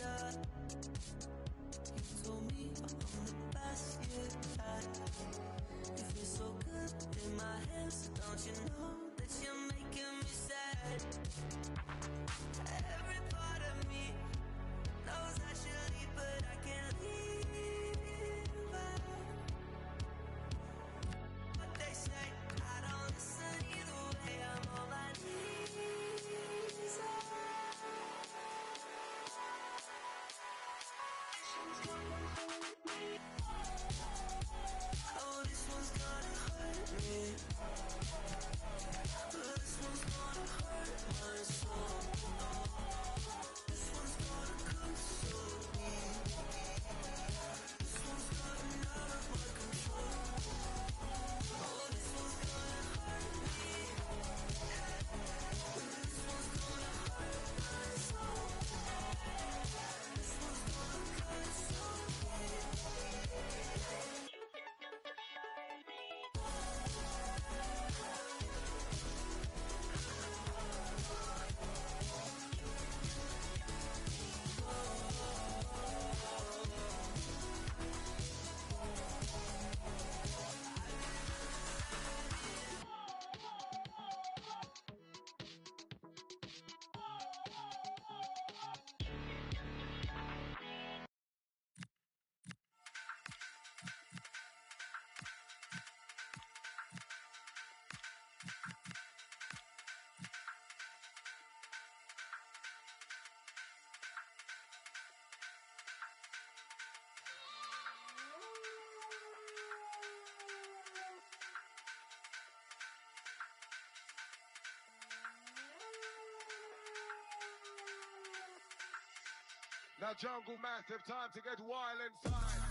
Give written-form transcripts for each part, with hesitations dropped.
yeah. You told me I'm the best you had. You feel so good in my hands, don't you know that you're making me sad? Every part of me knows I should leave, but I can't leave out. What they say, I don't listen either way. I'm on my knees. Oh, this one's gonna hurt me. This one's gonna hurt my soul. This one's gonna console me. This one's gotten out of my control. Oh, this one's gonna hurt me. This one's gonna hurt my soul. This one's gonna console me. Now Jungle Massive, time to get wild inside.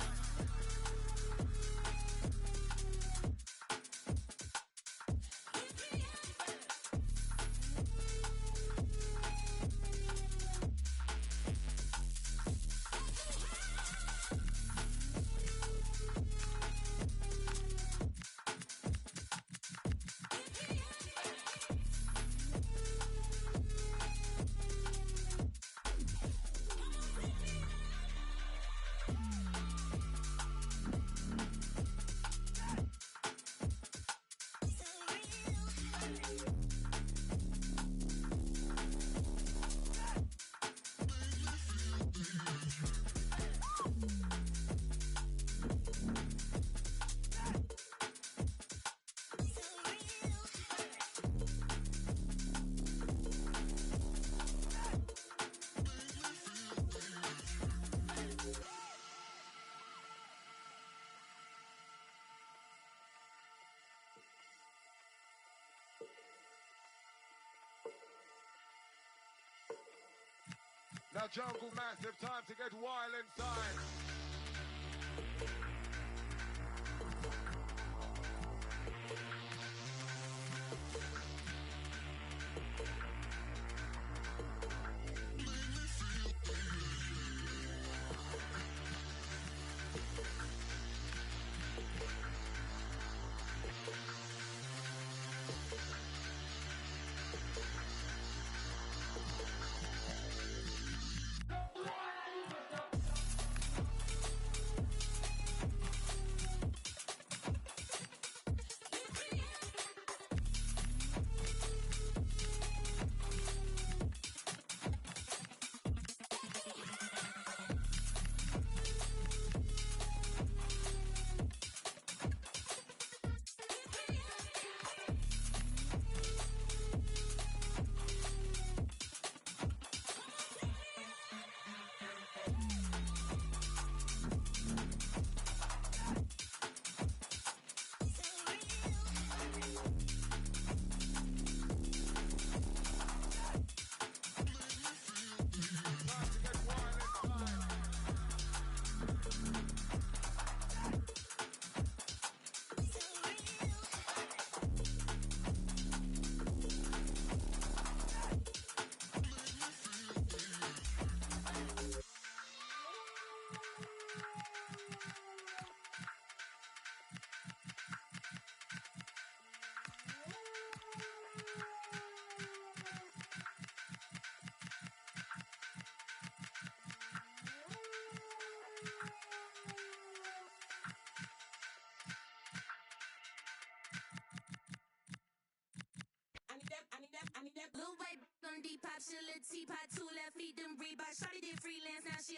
Now Jungle Massive, time to get wild inside.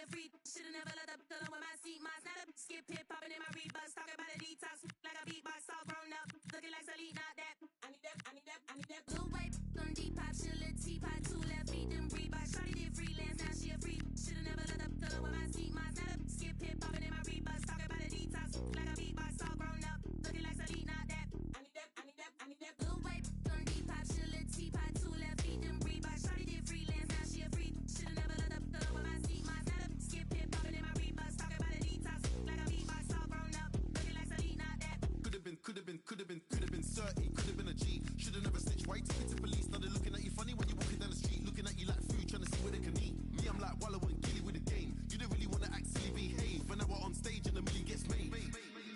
a freak. Should've never let up, fill with my seat. My snap up, skip hip, popping in my rebus. Talking about a detox, like a beatbox, all grown up. Looking like Salih, not that. I need that, I need that, I need that. Blue white, on Depop, chill a teapot, 2 left feet, them Reebok. Shorty did freelance, now she a freak. Should've never let up, fill with my seat. My snap up, skip hip, popping in my rebus. Talking about a detox, like a beatbox, all grown up. Looking like Salih, not that. I need that, I need that, I need that. Blue white, on Depop, chill a teapot, 2 left feet, them Reebok. Shorty did freelance, now she a freak. Should've never let up, fill with my seat. My snap up, skip hip, popping in my rebus. Talking about a detox, like a beatbox, all grown up. Looking like Salih, not that. Could've been 30, could've been a G. Should've never snitched. Why you took it to police? Now they're looking at you funny when you're walking down the street, looking at you like food, trying to see where they can eat. Me, I'm like Wallow and Gilly with the game. You don't really wanna act silly, behave. When I was on stage and the million gets made.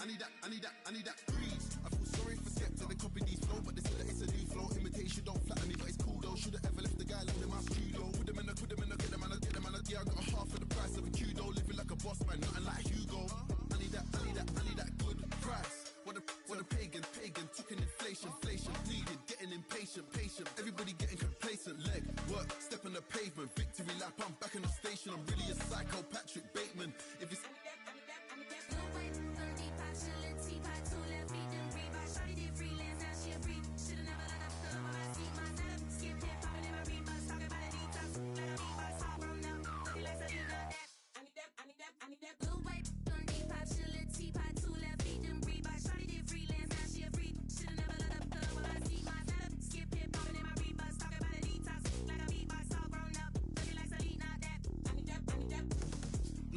I need that breeze. I feel sorry for Skepta, they copy these flow, but they say that it's a new flow. Imitation don't flatter me, but it's cool though. Should've ever left the guy alone in my studio. Put them in the, get them, yeah, I got a half of the price of a kudo. Living like a boss man, nothing like Hugo. I need that good price. What a pagan, took an inflation, needed, getting impatient, patient. Everybody getting complacent, leg, work, step on the pavement, victory lap, I'm back on the station. I'm really a psycho, Patrick Bateman. If it's I need that blue white, on Depop, chill a teapot, 2 left feet, them Reebok. Shorty did freelance, now she a freak. Should've never let up, fill with my seat. My snap up, skip hip, popping in my rebus. Talking about a detox, like a beatbox, all grown up. Looking like Salih, not that. I need that, I need that.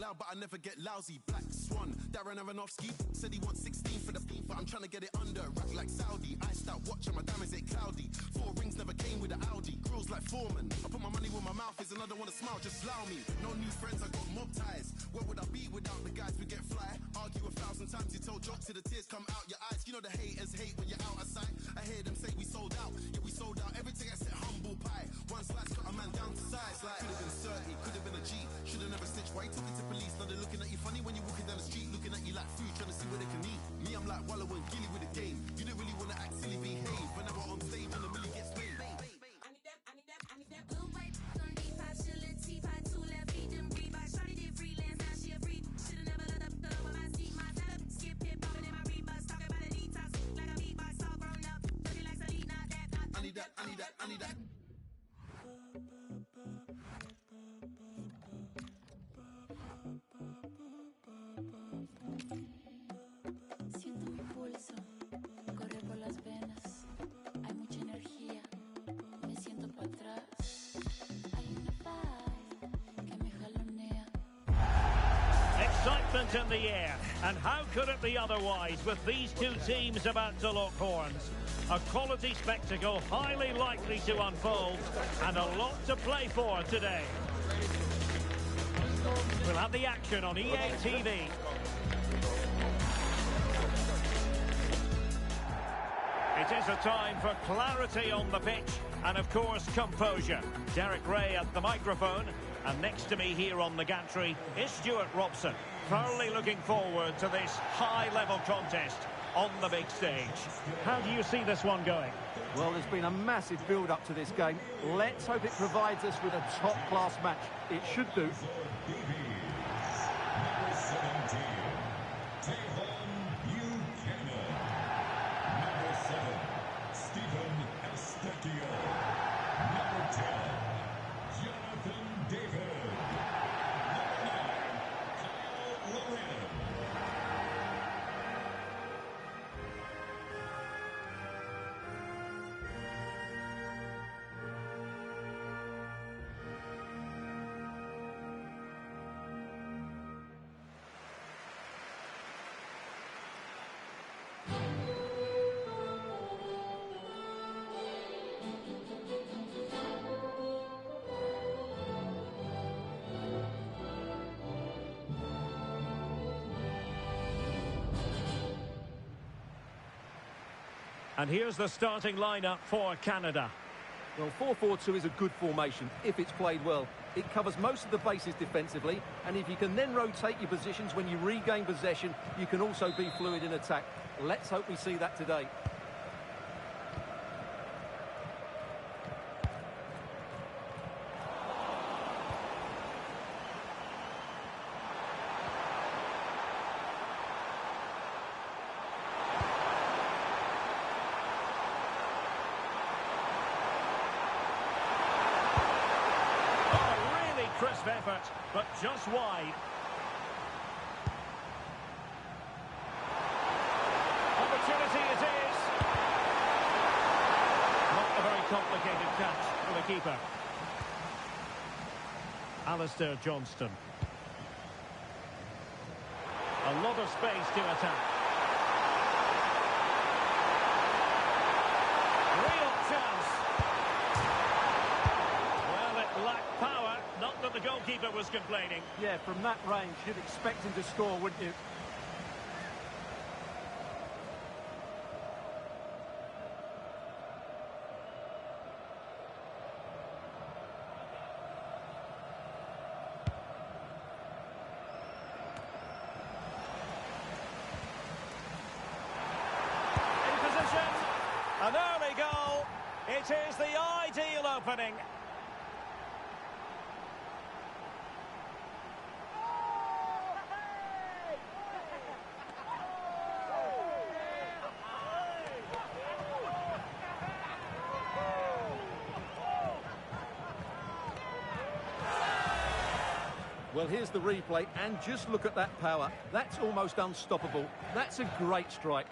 loud, but I never get lousy. Black Swan, Darren Aronofsky said he wants 16 for the FIFA. I'm trying to get it under, rack like Saudi. Iced out watch and my diamonds ain't cloudy. 4 rings never came with an Audi. Grills like Foreman. I put my money where my mouth is and I don't want to smile, just allow me. No new friends, I got mob ties. Where would I be without the guys we get fly? Argue 1,000 times, you tell jokes till the tears come out your eyes. You know the haters hate when you're out of sight. I hear them say we sold out, yeah we sold out. Everything I said humble pie. One slice cut a man down to size. Like could've been 30, could've been a G. Should've never snitched. Why you took it to police? Now they're looking at you funny when you're walking down the street, looking at you like food, trying to see where they can eat. Me, I'm like Wallow and Gilly with the game. You don't really wanna act silly, behave. When I was on stage and the million gets made. I need that blue white, on Depop, chill a teapot, 2 left feet, them Reebok. Shorty did freelance, now she a freak. Should've never let up, fill with my seat. My snap up, skip hip, popping in my rebus. Talking about a detox, like a beatbox, all grown up. Looking like Salih, not that. I need that. Siento un pulso, corre por las venas. Hay mucha energía, me siento para atrás. Hay una vibe que me jalonea. Excitement in the air, and how could it be otherwise with these two teams about to lock horns? A quality spectacle highly likely to unfold, and a lot to play for today. We'll have the action on EA TV. It is a time for clarity on the pitch and, of course, composure. Derek Ray at the microphone, and next to me here on the gantry is Stuart Robson. Thoroughly looking forward to this high-level contest on the big stage. How do you see this one going? Well, there's been a massive build-up to this game. Let's hope it provides us with a top-class match. It should do. And here's the starting lineup for Canada. Well, 4-4-2 is a good formation if it's played well. It covers most of the bases defensively, and if you can then rotate your positions when you regain possession, you can also be fluid in attack. Let's hope we see that today. but just wide. Opportunity it is. Not a very complicated catch for the keeper. Alistair Johnston. A lot of space to attack. Real chance. Well, it lacked power. Not that the goalkeeper was complaining. Yeah, from that range, you'd expect him to score, wouldn't you? An early goal. It is the ideal opening. Well, here's the replay, and just look at that power. That's almost unstoppable. That's a great strike.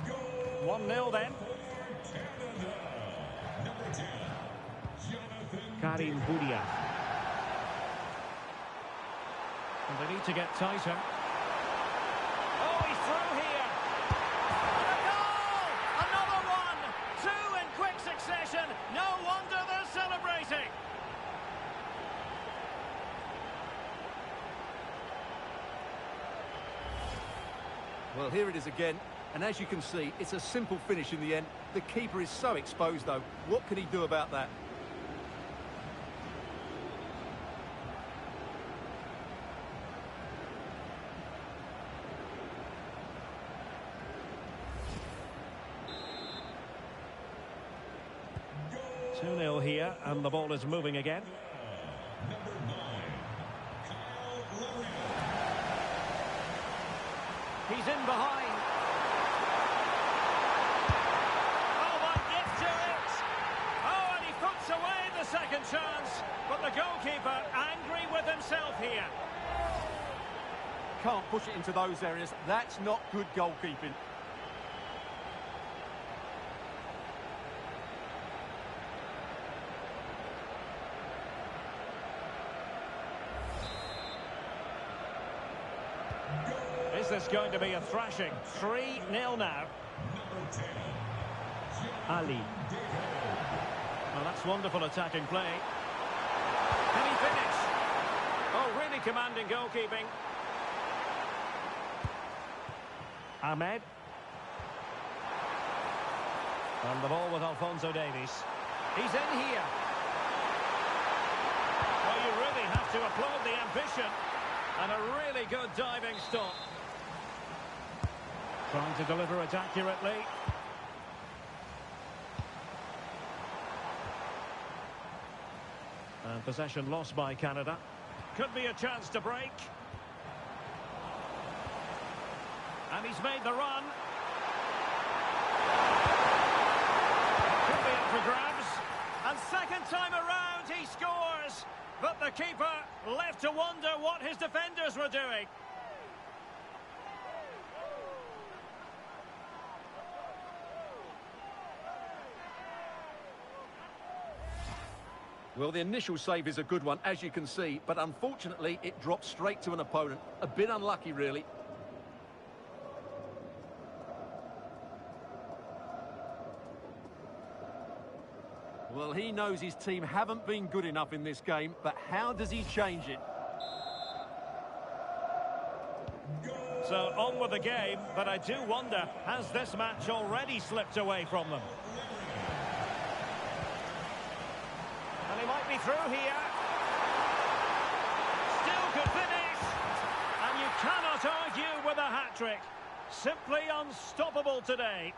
Goal 1-0 then. Karim Boudia. And they need to get tighter. Oh, he's through here. And a goal! Another one! Two in quick succession. No wonder they're celebrating. Well, here it is again. And as you can see, it's a simple finish in the end. The keeper is so exposed, though. What can he do about that? Goal. 2-0 here, and the ball is moving again. Number 9, Kyle Larin. He's in behind. Second chance, but the goalkeeper angry with himself here. Can't push it into those areas. That's not good goalkeeping. Is this going to be a thrashing? 3-0 now. Number 10, Ali. Well, that's wonderful attacking play. Can he finish? Oh, really commanding goalkeeping. Ahmed. And the ball with Alphonso Davies. He's in here. Well, you really have to applaud the ambition. And a really good diving stop. Trying to deliver it accurately. And possession lost by Canada. Could be a chance to break. And he's made the run. Could be up for grabs. And second time around he scores. But the keeper left to wonder what his defenders were doing. Well, the initial save is a good one, as you can see, but unfortunately it dropped straight to an opponent. A bit unlucky, really. Well, he knows his team haven't been good enough in this game, but how does he change it? So on with the game, but I do wonder, has this match already slipped away from them? And he might be through here. Still could finish. And you cannot argue with a hat-trick. Simply unstoppable today.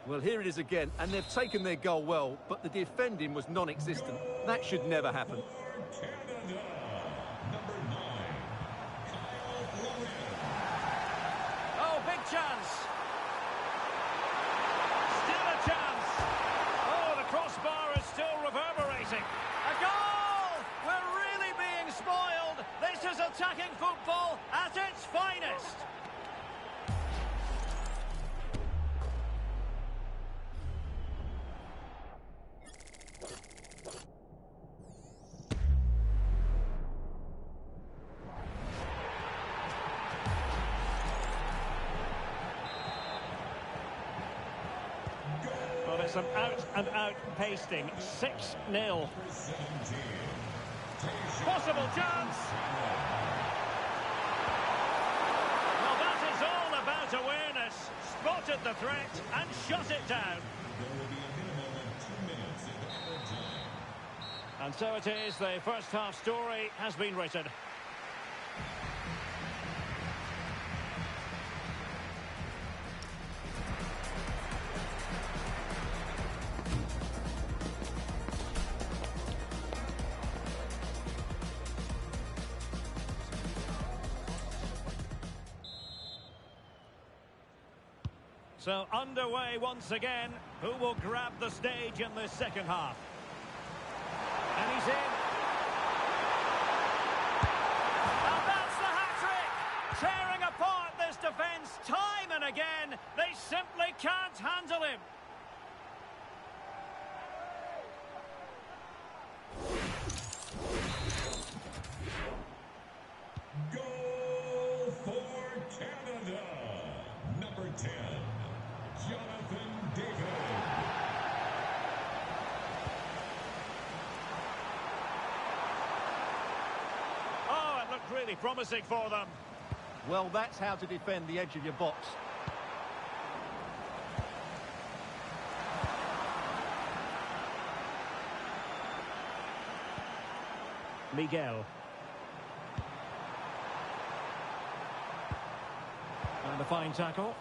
Well, here it is again, and they've taken their goal well, but the defending was non-existent. That should never happen. For Canada, number 9, Kyle Larin. Oh, big chance. Still a chance. Oh, the crossbar is still reverberating. A goal! We're really being spoiled. This is attacking football at its finest. Well, it's an out-and-out pasting. 6-0. Possible chance. Well, that is all about awareness. Spotted the threat and shut it down. There will be a minimum of 2 minutes in added time. And so it is, the first half story has been written. So underway once again. Who will grab the stage in this second half? And he's in. And that's the hat-trick! Tearing apart this defence time and again. They simply can't handle him. Goal for Canada, number 10, Jonathan David. Oh, it looked really promising for them. Well, that's how to defend the edge of your box. Miguel. And a fine tackle.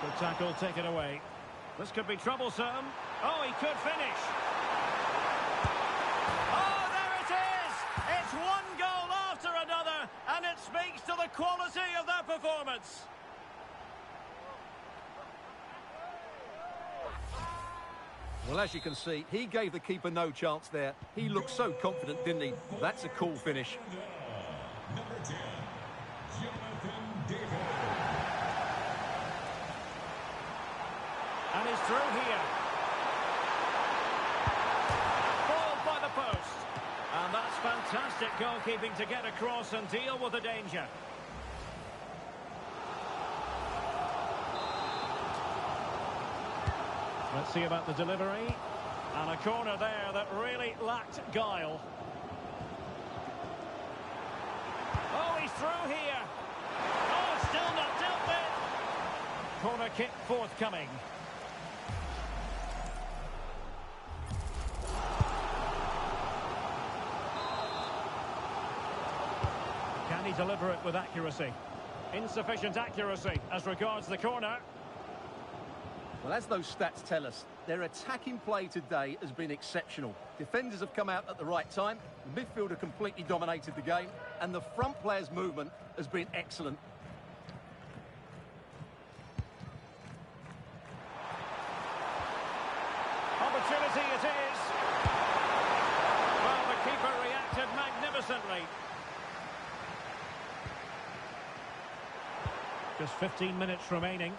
Good tackle taken away. This could be troublesome. Oh, he could finish. Oh, there it is! It's one goal after another, and it speaks to the quality of their performance. Well, as you can see, he gave the keeper no chance there. He looked so confident, didn't he? That's a cool finish. Number 10, Jonathan David. And he's through here. Ball by the post. And that's fantastic goalkeeping to get across and deal with the danger. Let's see about the delivery. And a corner there that really lacked guile. Oh, he's through here. Oh, still not dealt with. Corner kick forthcoming. Can he deliver it with accuracy? Insufficient accuracy as regards the corner. Well, as those stats tell us, their attacking play today has been exceptional. Defenders have come out at the right time, the midfielder completely dominated the game, and the front players' movement has been excellent. Opportunity it is. Well, the keeper reacted magnificently. Just 15 minutes remaining.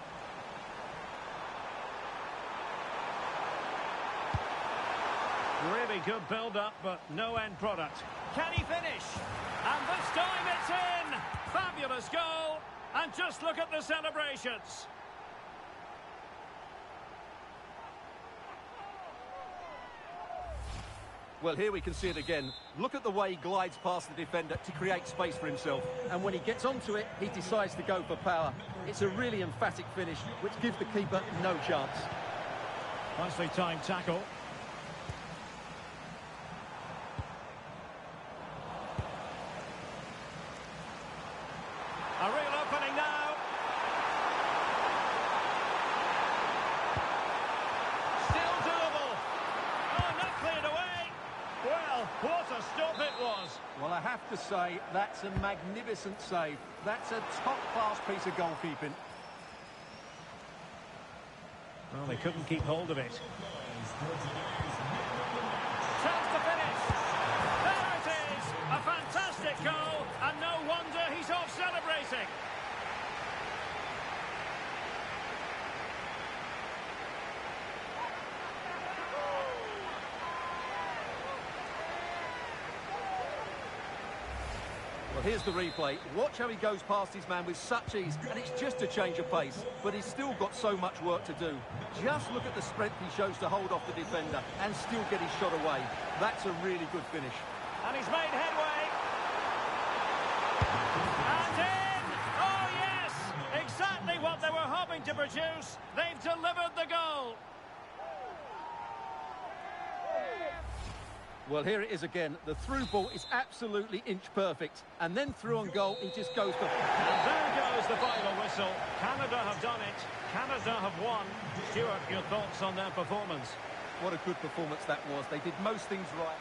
Really good build-up, but no end product. Can he finish? And this time it's in! Fabulous goal! And just look at the celebrations. Well, here we can see it again. Look at the way he glides past the defender to create space for himself. And when he gets onto it, he decides to go for power. It's a really emphatic finish, which gives the keeper no chance. Nicely timed tackle. A real opening now. Still doable. Oh, not cleared away. Well, what a stop it was. Well, I have to say, that's a magnificent save. That's a top-class piece of goalkeeping. Well, they couldn't keep hold of it. Chance to finish. There it is. A fantastic goal, and no wonder he's off celebrating. Well, here's the replay. Watch how he goes past his man with such ease, and it's just a change of pace. But he's still got so much work to do. Just look at the strength he shows to hold off the defender and still get his shot away. That's a really good finish. And he's made headway. And in! Oh, yes! Exactly what they were hoping to produce. They've delivered the goal. Well, here it is again. The through ball is absolutely inch perfect. And then through on goal, he just goes for... And there goes the final whistle. Canada have done it. Canada have won. Stuart, your thoughts on their performance? What a good performance that was. They did most things right.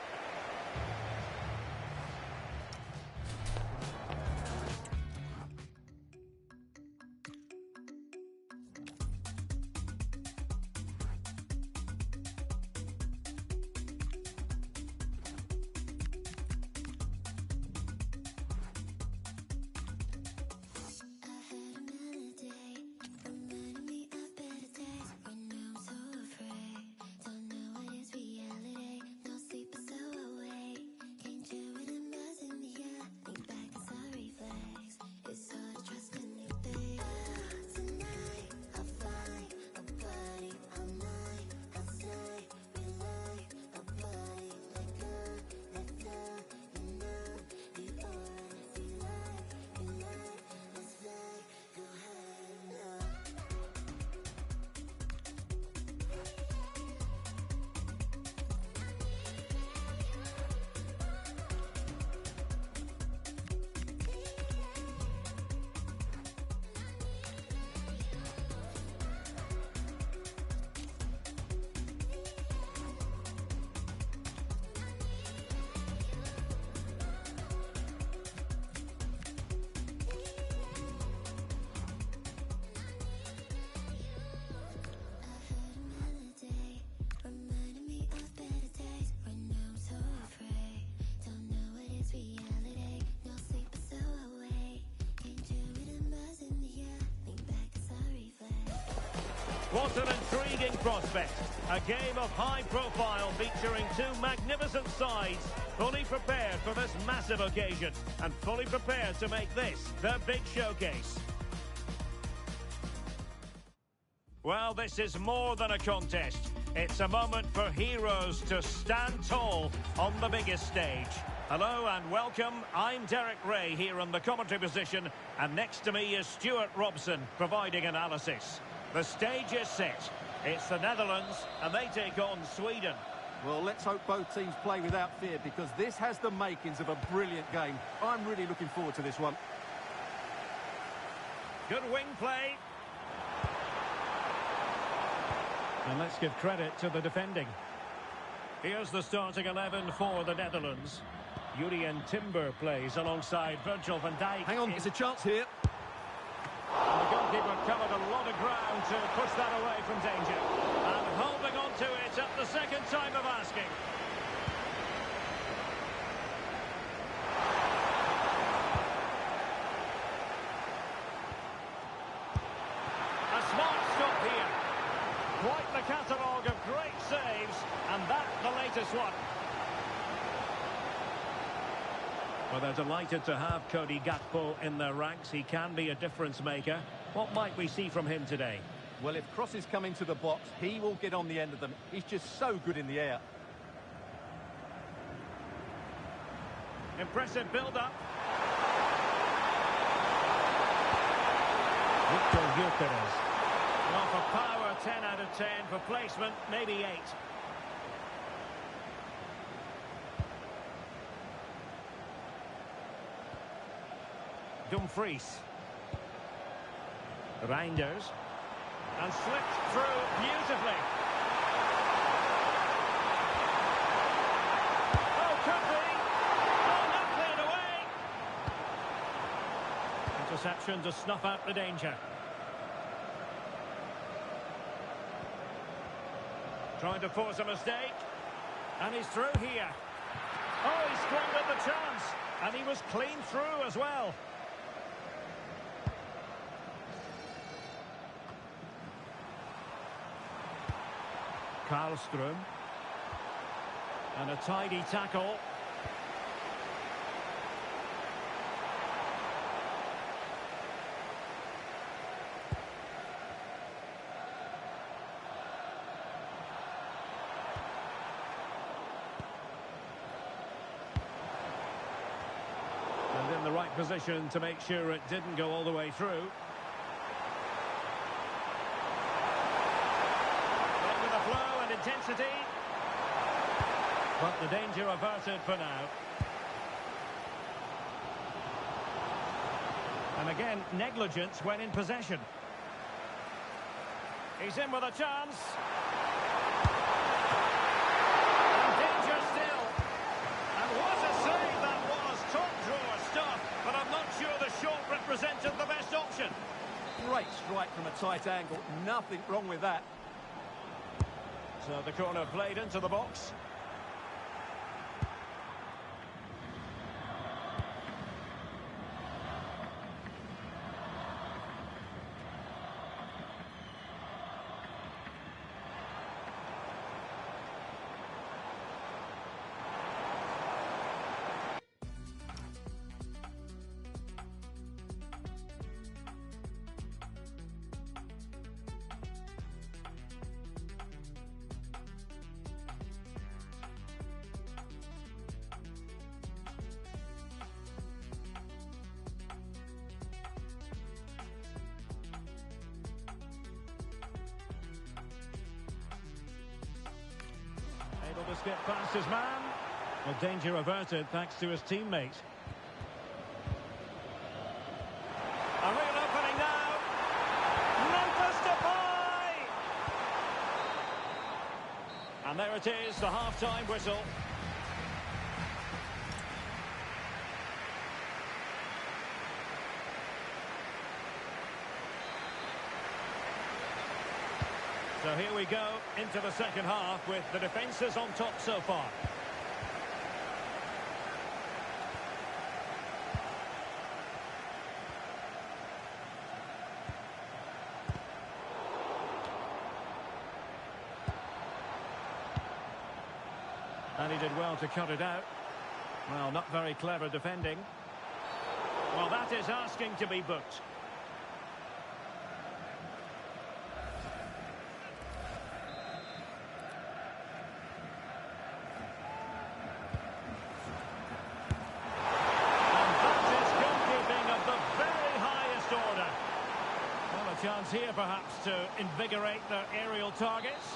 What an intriguing prospect. A game of high profile featuring two magnificent sides, fully prepared for this massive occasion and fully prepared to make this their big showcase. Well, this is more than a contest. It's a moment for heroes to stand tall on the biggest stage. Hello and welcome. I'm Derek Ray here on the commentary position, and next to me is Stuart Robson providing analysis. The stage is set. It's the Netherlands, and they take on Sweden. Well, let's hope both teams play without fear, because this has the makings of a brilliant game. I'm really looking forward to this one. Good wing play. And let's give credit to the defending. Here's the starting 11 for the Netherlands. Jurrien Timber plays alongside Virgil van Dijk. Hang on, it's a chance here. And the goalkeeper covered a lot of ground to push that away from danger. And holding on to it at the second time of asking. A smart stop here. Quite the catalogue of great saves, and that the latest one. Well, they're delighted to have Cody Gakpo in their ranks. He can be a difference maker. What might we see from him today? Well, if crosses come into the box, he will get on the end of them. He's just so good in the air. Impressive build-up. Victor Gyökeres. Well, for power, 10 out of 10. For placement, maybe 8. Dumfries. Reinders. And slipped through beautifully. Oh, could be. Oh, not cleared away. Interception to snuff out the danger. Trying to force a mistake. And he's through here. Oh, he squandered the chance. And he was clean through as well. Karlström. And a tidy tackle. And in the right position to make sure it didn't go all the way through. Intensity, but the danger averted for now. And again, negligence when in possession. He's in with a chance. And danger still. And what a save that was. Top drawer stuff, but I'm not sure the shot represented the best option. Great strike from a tight angle. Nothing wrong with that. So the corner played into the box. Able to skip past his man. Well, danger averted thanks to his teammate. A real opening now. Memphis Depay! And there it is, the half-time whistle. So here we go into the second half with the defences on top so far. And he did well to cut it out. Well, not very clever defending. Well, that is asking to be booked. Chance here perhaps to invigorate their aerial targets.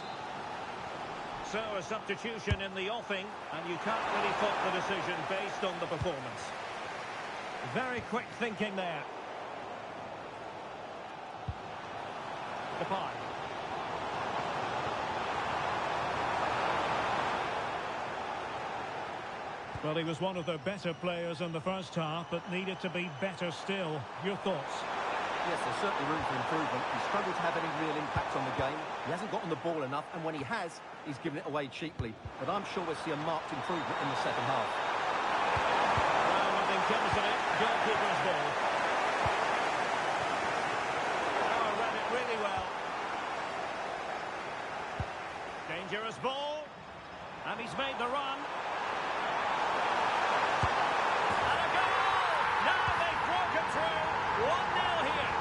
So a substitution in the offing, and you can't really fault the decision based on the performance. Very quick thinking there. Depay. Well, he was one of the better players in the first half, but needed to be better still. Your thoughts? Yes, there's certainly room for improvement. He's struggled to have any real impact on the game. He hasn't gotten the ball enough, and when he has, he's given it away cheaply. But I'm sure we'll see a marked improvement in the second half. Well, nothing comes of it. Goalkeeper's ball. Oh, read it really well. Dangerous ball. And he's made the run. And a goal! Now they've broken through. 1-0 here.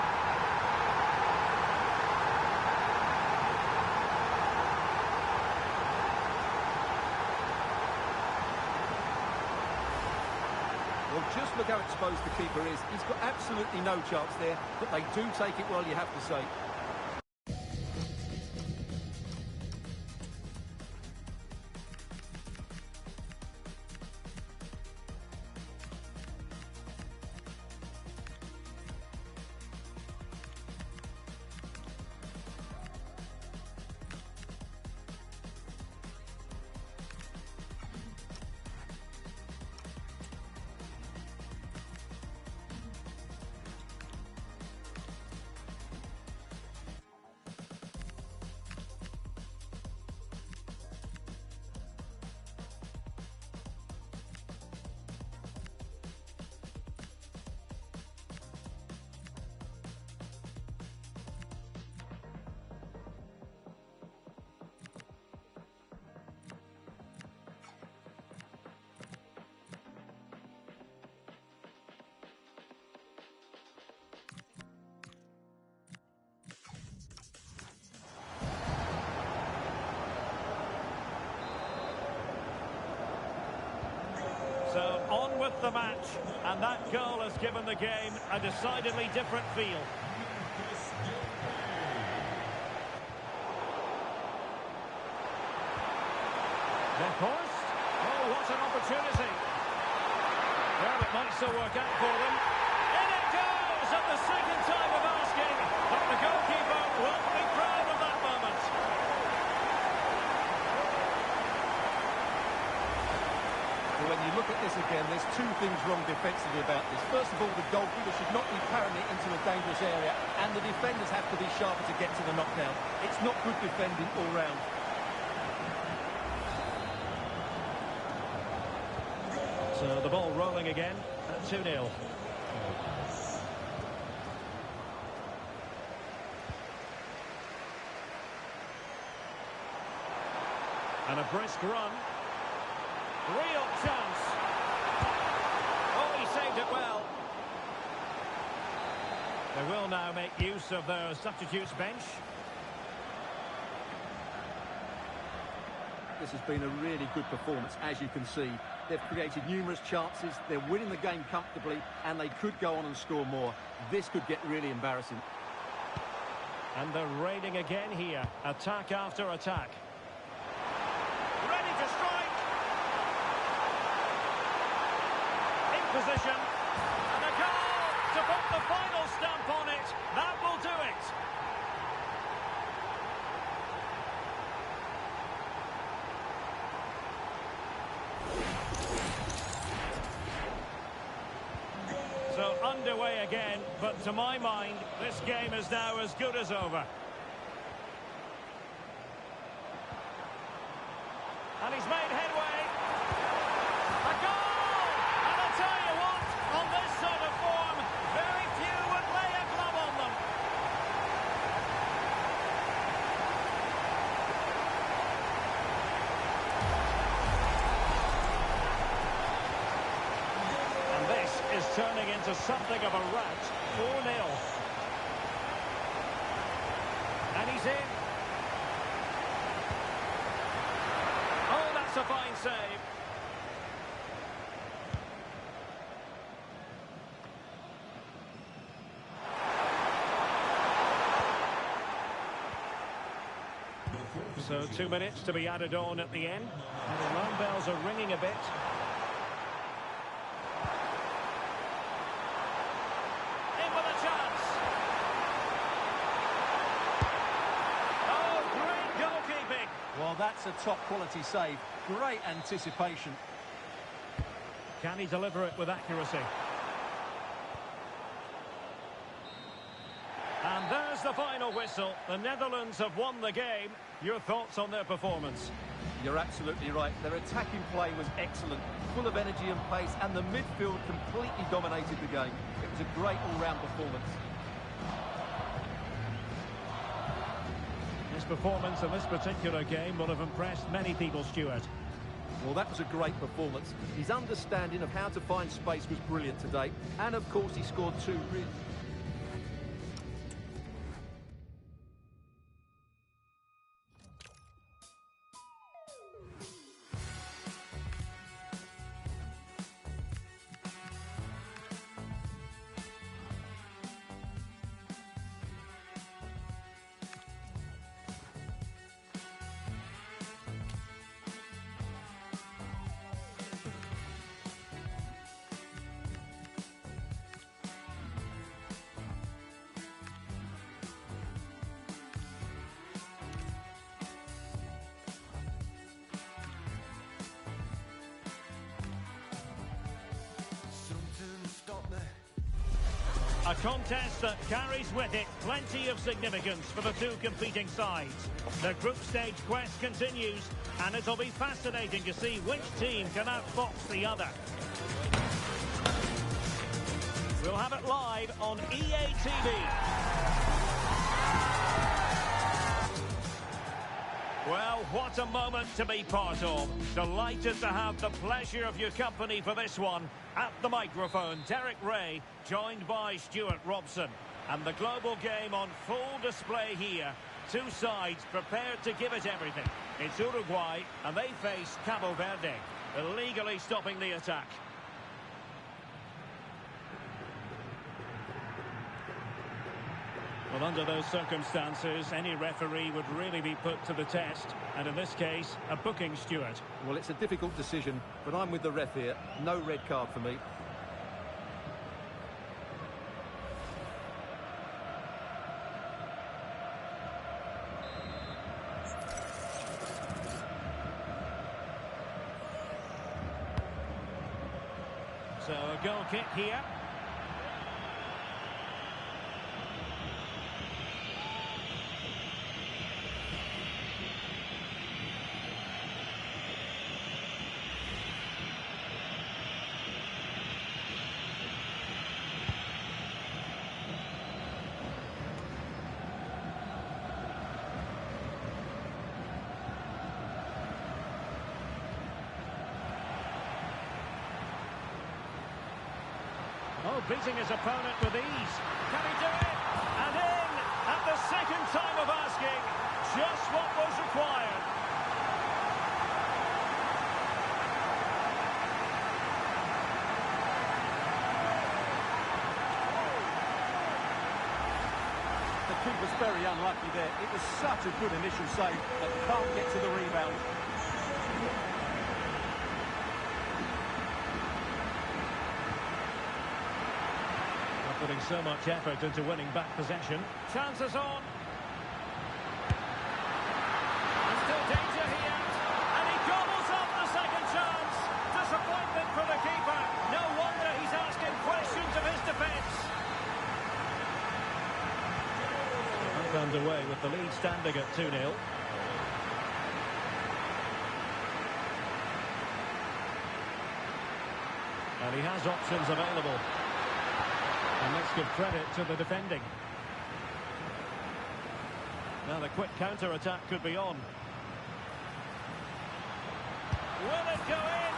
Well, just look how exposed the keeper is. He's got absolutely no chance there, but they do take it well, you have to say. So on with the match, and that goal has given the game a decidedly different feel. Weghorst. Oh, what an opportunity. Well, it might still work out for them. In it goes at the second time of asking, but the goalkeeper won't be proud of that moment. When you look at this again, there's two things wrong defensively about this. First of all, the goalkeeper should not be carrying it into a dangerous area, and the defenders have to be sharper to get to the knockdown. It's not good defending all round. So the ball rolling again at 2-0. And a brisk run. Real chance. Oh, he saved it well. They will now make use of their substitutes bench. This has been a really good performance, as you can see. They've created numerous chances, they're winning the game comfortably, and they could go on and score more. This could get really embarrassing. And they're raiding again here. Attack after attack. Ready to strike. Position, and a goal to put the final stamp on it. That will do it. So underway again, but to my mind, this game is now as good as over. And he's made headway. A goal! Tell you what, on this sort of form, very few would lay a glove on them. And this is turning into something of a rout. 4-0. And he's in. Oh, that's a fine save. So 2 minutes to be added on at the end. And the alarm bells are ringing a bit. In with a chance. Oh, great goalkeeping. Well, that's a top quality save. Great anticipation. Can he deliver it with accuracy? And there's the final whistle. The Netherlands have won the game. Your thoughts on their performance? You're absolutely right. Their attacking play was excellent, full of energy and pace, and the midfield completely dominated the game. It was a great all-round performance. His performance in this particular game will have impressed many people, Stuart. Well, that was a great performance. His understanding of how to find space was brilliant today, and of course he scored two really... A contest that carries with it plenty of significance for the two competing sides. The group stage quest continues, and it'll be fascinating to see which team can outfox the other. We'll have it live on EA TV. Well, what a moment to be part of. Delighted to have the pleasure of your company for this one. At the microphone, Derek Ray, joined by Stuart Robson. And the global game on full display here. Two sides prepared to give it everything. It's Uruguay, and they face Cabo Verde, illegally stopping the attack. Well, under those circumstances, any referee would really be put to the test. And in this case, a booking, Stuart. Well, it's a difficult decision, but I'm with the ref here. No red card for me. So a goal kick here. Oh, beating his opponent with ease. Can he do it? And in at the second time of asking. Just what was required. The keeper's very unlucky there. It was such a good initial save, but can't get to the rebound. Putting so much effort into winning back possession. Chances on. And still danger here. And he gobbles up the second chance. Disappointment for the keeper. No wonder he's asking questions of his defence. Back underway with the lead standing at 2-0. And he has options available. And let's give credit to the defending. Now the quick counter-attack could be on. Will it go in?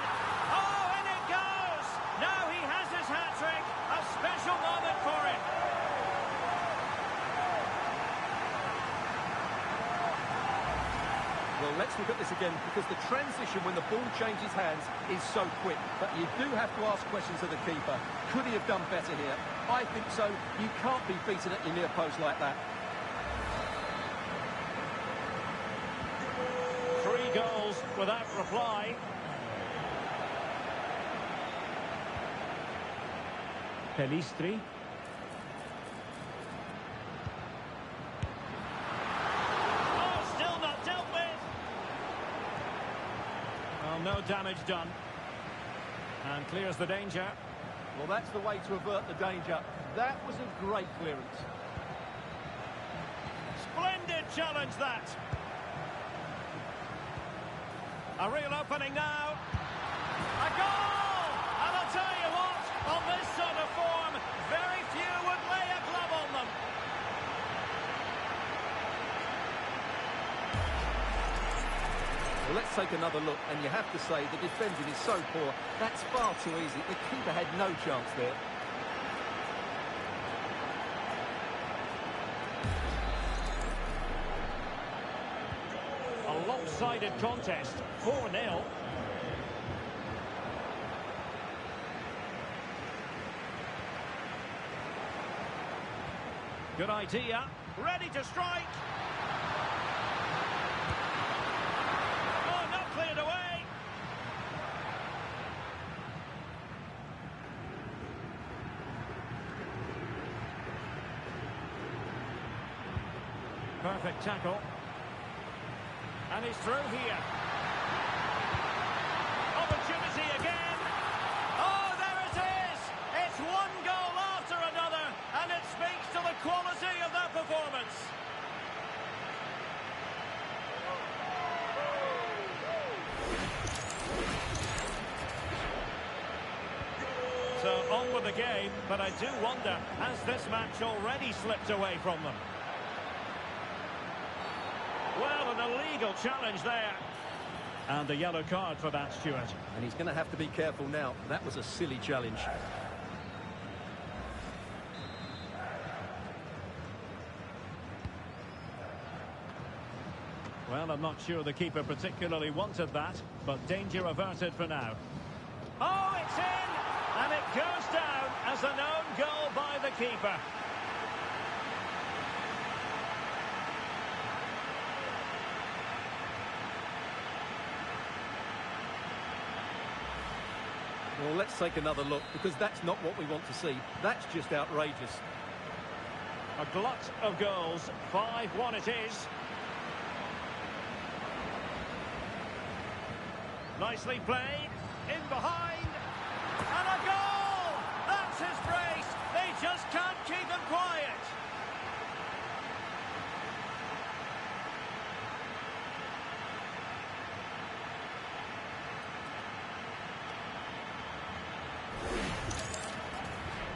Oh, in it goes! Now he has his hat-trick. A special moment for him. Well, let's look at this again, because the transition when the ball changes hands is so quick. But you do have to ask questions of the keeper. Could he have done better here? I think so. You can't be beaten at your near post like that. 3 goals without reply. Pelistri. Oh, still not dealt with. Well, no damage done. And clears the danger. Well, that's the way to avert the danger. That was a great clearance. Splendid challenge, that. A real opening now. A goal! And I'll tell you what, on this sort of form, very few would lay a glove on them. Well, let's take another look, and you have to say the defending is so poor. That's far too easy. The keeper had no chance there. A lopsided contest, 4-0. Good idea, ready to strike. Oh, not cleared away. Perfect tackle. And he's through here. Opportunity again. Oh, there it is. It's one goal after another. So on with the game, but I do wonder, has this match already slipped away from them? Well, an illegal challenge there. And a yellow card for that, Stuart. And he's going to have to be careful now. That was a silly challenge. Well, I'm not sure the keeper particularly wanted that, but danger averted for now. Oh, it's in! And it goes down as an own goal by the keeper. Well, let's take another look, because that's not what we want to see. That's just outrageous. A glut of goals. 5-1 it is. Nicely played. In behind. And a goal! That's his brace. They just can't keep him quiet.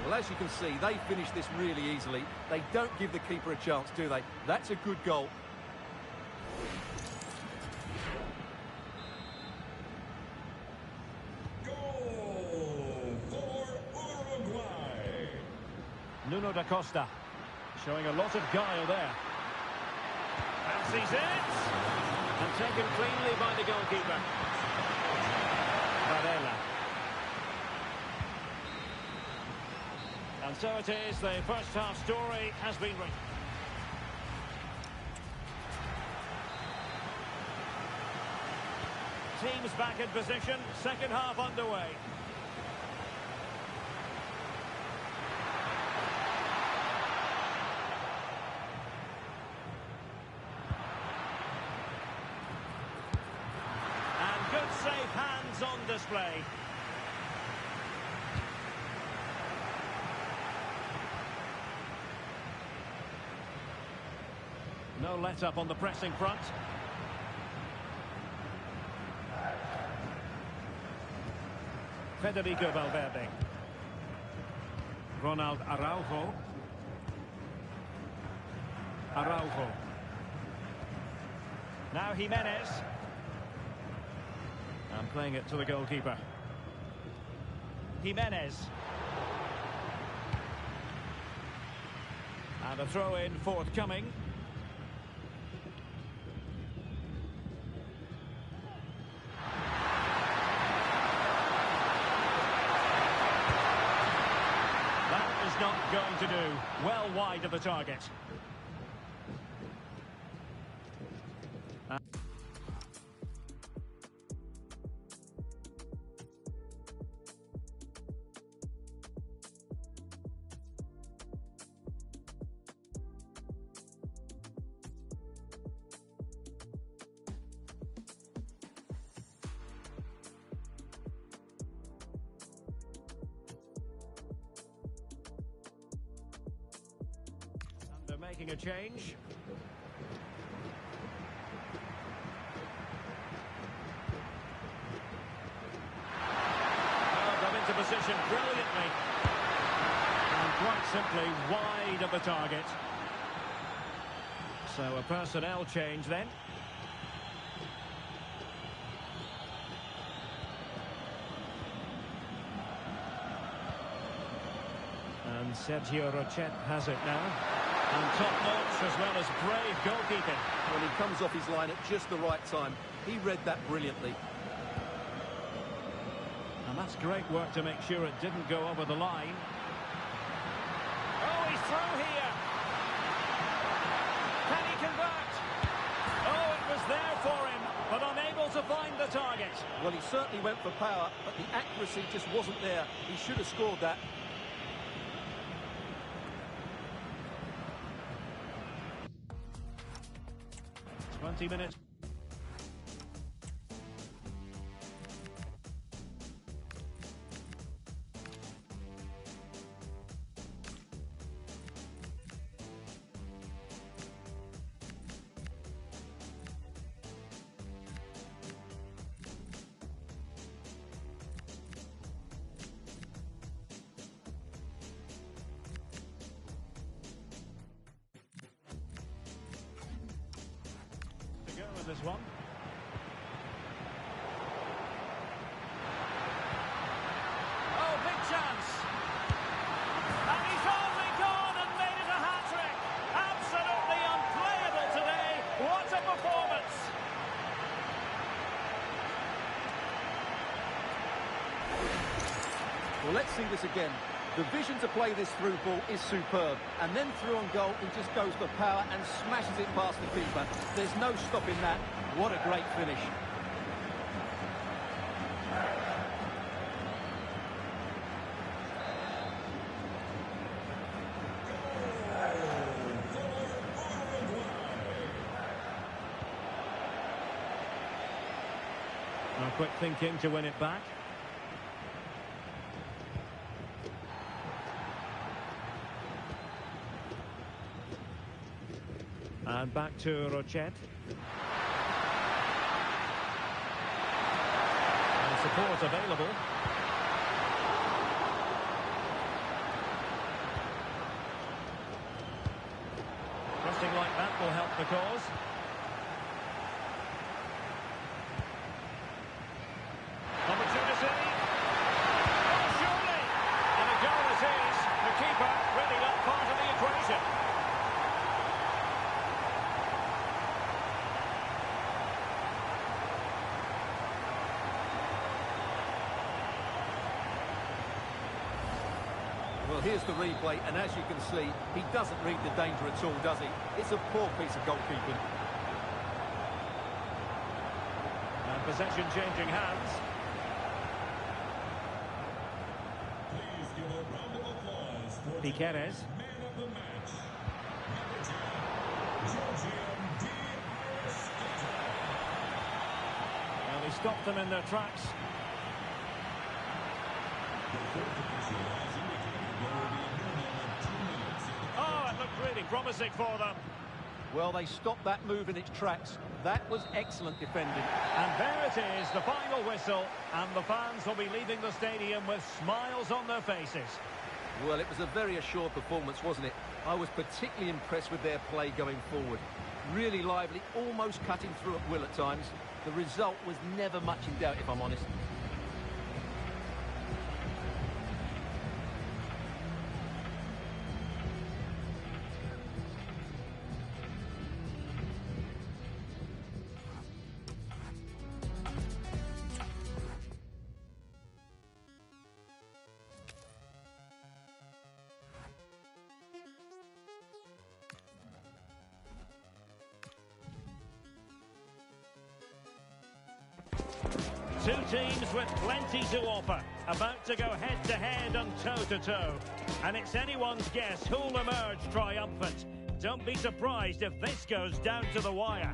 Well, as you can see, they finish this really easily. They don't give the keeper a chance, do they? That's a good goal. Goal for Uruguay. Nuno da Costa showing a lot of guile there. Fancies it. And taken cleanly by the goalkeeper. Varela. And so it is, the first half story has been written. Teams back in position, second half underway. And good safe hands on display. No let-up on the pressing front. Federico Valverde. Ronald Araujo. Araujo. Now Jimenez. And playing it to the goalkeeper. Jimenez. And a throw-in forthcoming. Not going to do. Well wide of the target. They're making a change. Them into position brilliantly. And quite simply wide of the target. So a personnel change then. And Sergio Rochet has it now. And top-notch as well as brave goalkeeping. When he comes off his line at just the right time, he read that brilliantly. And that's great work to make sure it didn't go over the line. Oh, he's through here. Can he convert? Oh, it was there for him, but unable to find the target. Well, he certainly went for power, but the accuracy just wasn't there. He should have scored that. 20 minutes. this one. Oh, big chance. And he's only gone and made it a hat-trick. Absolutely unplayable today. What a performance. Well, let's see this again. The vision to play this through ball is superb. And then through on goal, he just goes for power and smashes it past the keeper. There's no stopping that. What a great finish. Now, quick thinking to win it back. And back to Rochet. And support available. Pressing like that will help the cause. Opportunity. Oh, surely! And a goal it is. The keeper really not part of the equation. Well, here's the replay, and as you can see, he doesn't read the danger at all, does he? It's a poor piece of goalkeeping. And possession changing hands. Please give a round of applause for Piqueres. man of the match, number 10, Georgian D. Aristotile. Well, he stopped them in their tracks. The fourth official has indicated there will be a minimum of 2 minutes in the Oh, it looked really promising for them. Well, they stopped that move in its tracks. That was excellent defending. And there it is, the final whistle, and the fans will be leaving the stadium with smiles on their faces. Well, it was a very assured performance, wasn't it? I was particularly impressed with their play going forward. Really lively, almost cutting through at will at times. The result was never much in doubt, if I'm honest. Two teams with plenty to offer, about to go head-to-head and toe-to-toe. And it's anyone's guess who'll emerge triumphant. Don't be surprised if this goes down to the wire.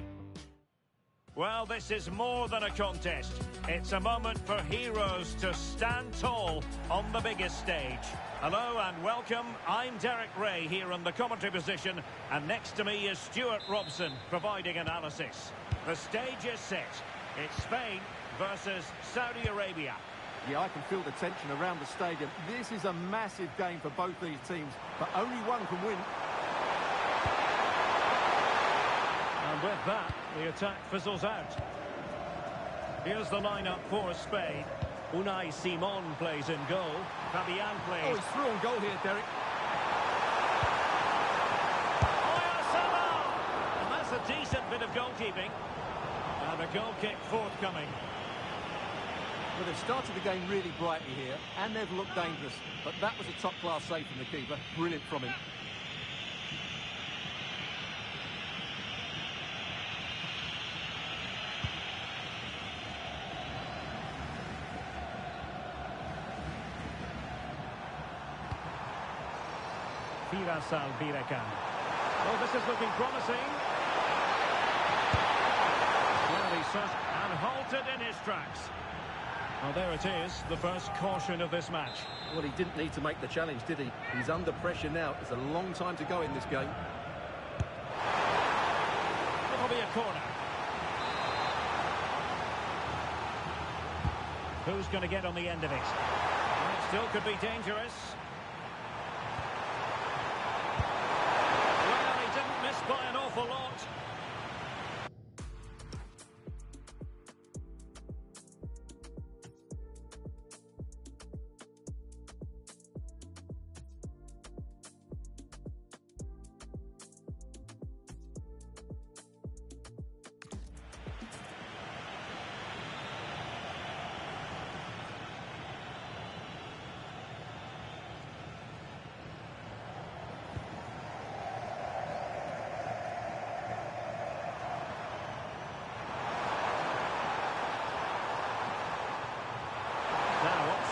Well, this is more than a contest. It's a moment for heroes to stand tall on the biggest stage. Hello and welcome. I'm Derek Ray here in the commentary position, and next to me is Stuart Robson providing analysis. The stage is set. It's Spain versus Saudi Arabia. Yeah, I can feel the tension around the stadium. This is a massive game for both these teams, but only one can win. And with that, the attack fizzles out. Here's the lineup for Spain. Unai Simon plays in goal. Fabian Oh, plays. he's through on goal here, Derek. Oyarzabal! And that's a decent bit of goalkeeping. And a goal kick forthcoming. Well, they've started the game really brightly here, and they've looked dangerous. But that was a top-class save from the keeper. Brilliant from him. Firasal Birakan. Oh, this is looking promising. Well, he's such and halted in his tracks. Well, there it is, the first caution of this match. Well, he didn't need to make the challenge, did he? He's under pressure now. There's a long time to go in this game. It'll be a corner. Who's going to get on the end of it? Well, it still could be dangerous. Well, he didn't miss by an awful lot.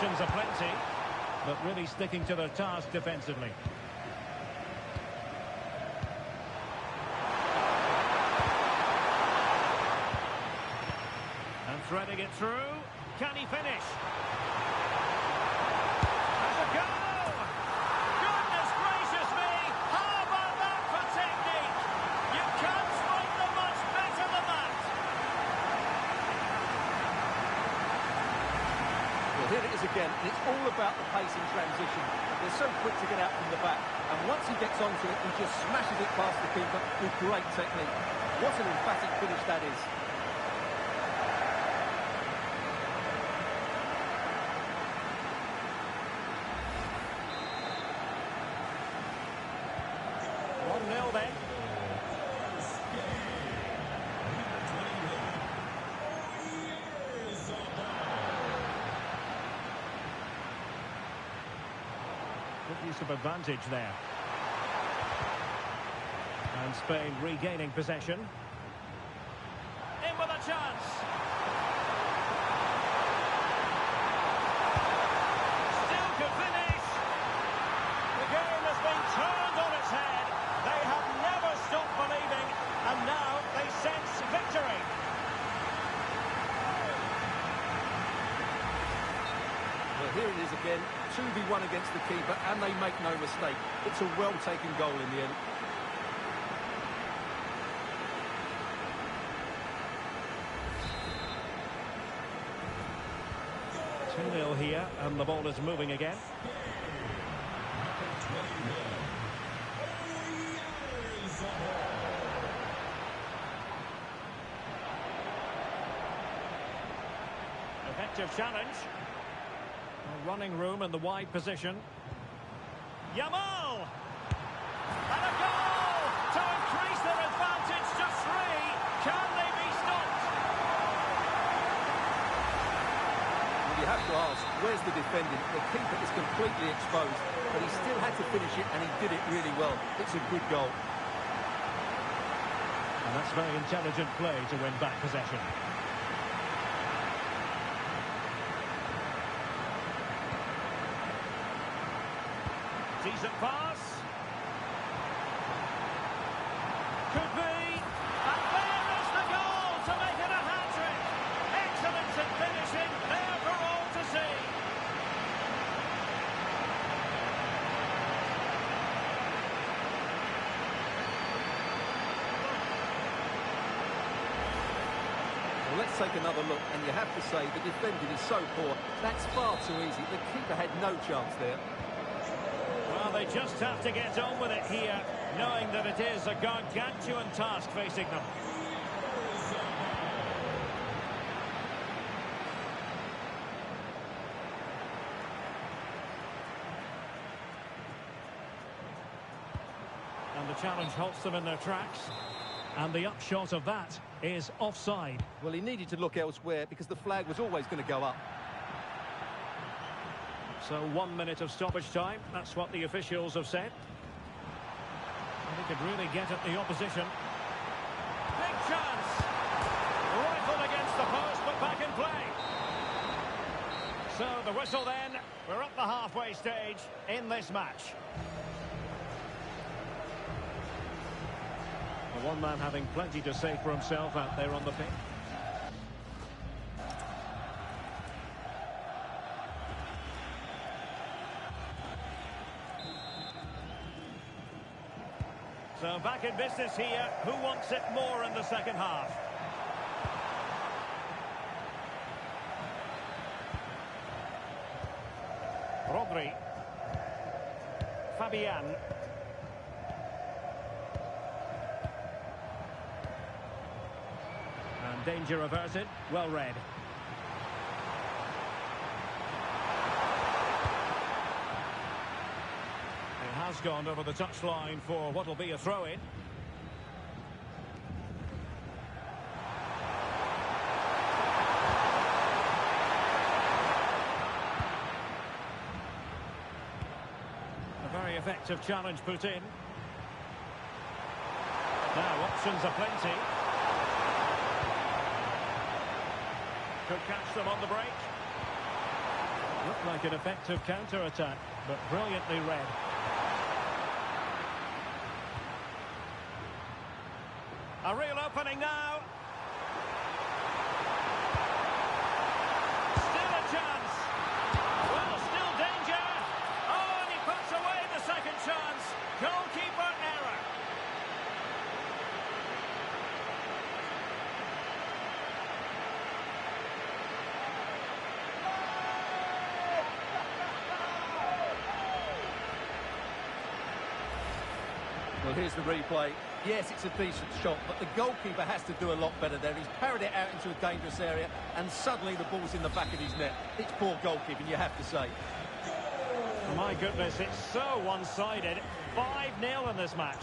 options are plenty, but really sticking to their task defensively. And threading it through. Can he finish? Has a go! Goodness gracious me! How about that for technique? You can't strike them much better than that! Well, here it is again, and it's all about the pace in transition. They're so quick to get out from the back, and once he gets onto it, he just smashes it past the keeper with great technique. What an emphatic finish that is. Good use of advantage there. And Spain regaining possession. In with a chance. Still could finish. The game has been turned on its head. They have never stopped believing, and now they sense victory. Well, here it is again, 2v1 against the keeper, and they make no mistake. It's a well-taken goal in the end. Two 2-0 here, and the ball is moving again. Effective challenge. Running room in the wide position. Yamal! And a goal to increase their advantage to 3. Can they be stopped? Well, you have to ask, where's the defending? The keeper is completely exposed, but he still had to finish it, and he did it really well. It's a good goal. And that's very intelligent play to win back possession. Decent pass. Could be. And there is the goal to make it a hat-trick. Excellence in finishing, there for all to see. Well, let's take another look, and you have to say the defending is so poor. That's far too easy. The keeper had no chance there. Well, they just have to get on with it here, knowing that it is a gargantuan task facing them. And the challenge halts them in their tracks. And the upshot of that is offside. Well, he needed to look elsewhere because the flag was always going to go up. So 1 minute of stoppage time, that's what the officials have said. And he could really get at the opposition. Big chance! Rifled against the post, but back in play. So the whistle then, we're at the halfway stage in this match. The one man having plenty to say for himself out there on the pitch. So back in business here. Who wants it more in the second half? Rodri. Fabian. And danger averted. Well read. Has gone over the touchline for what will be a throw-in. A very effective challenge put in. Now options are plenty. Could catch them on the break. Looked like an effective counter-attack, but brilliantly read. A real opening now. Still a chance. Well, still danger. Oh, and he puts away the second chance. Goalkeeper error. Well, here's the replay. Yes, it's a decent shot, but the goalkeeper has to do a lot better there. He's parried it out into a dangerous area, and suddenly the ball's in the back of his net. It's poor goalkeeping, you have to say. My goodness, it's so one-sided. 5-0 in this match.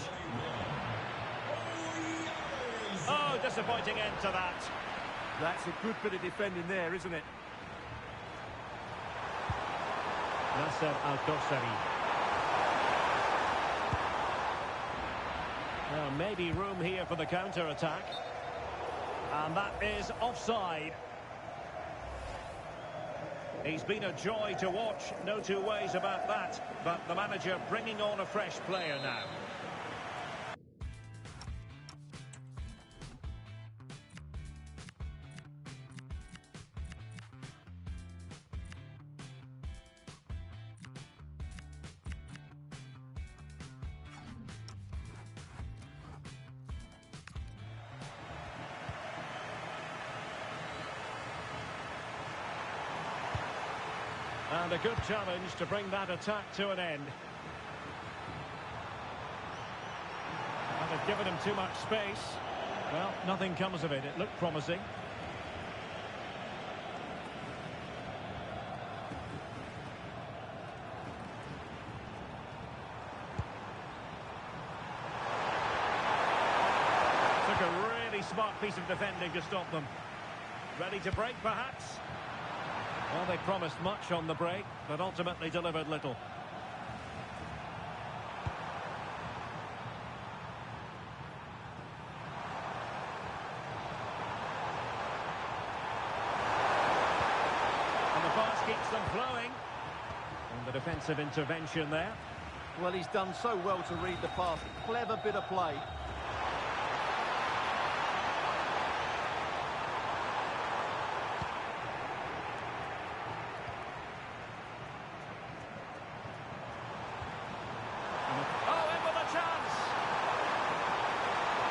Oh, disappointing end to that. That's a good bit of defending there, isn't it? Nasser Al-Dosari. Well, maybe room here for the counter-attack. And that is offside. He's been a joy to watch, no two ways about that. But the manager bringing on a fresh player now. And a good challenge to bring that attack to an end. And they've given him too much space. Well, nothing comes of it. It looked promising. Took a really smart piece of defending to stop them. Ready to break, perhaps? Well, they promised much on the break, but ultimately delivered little. And the pass keeps them flowing. And the defensive intervention there. Well, he's done so well to read the pass. Clever bit of play.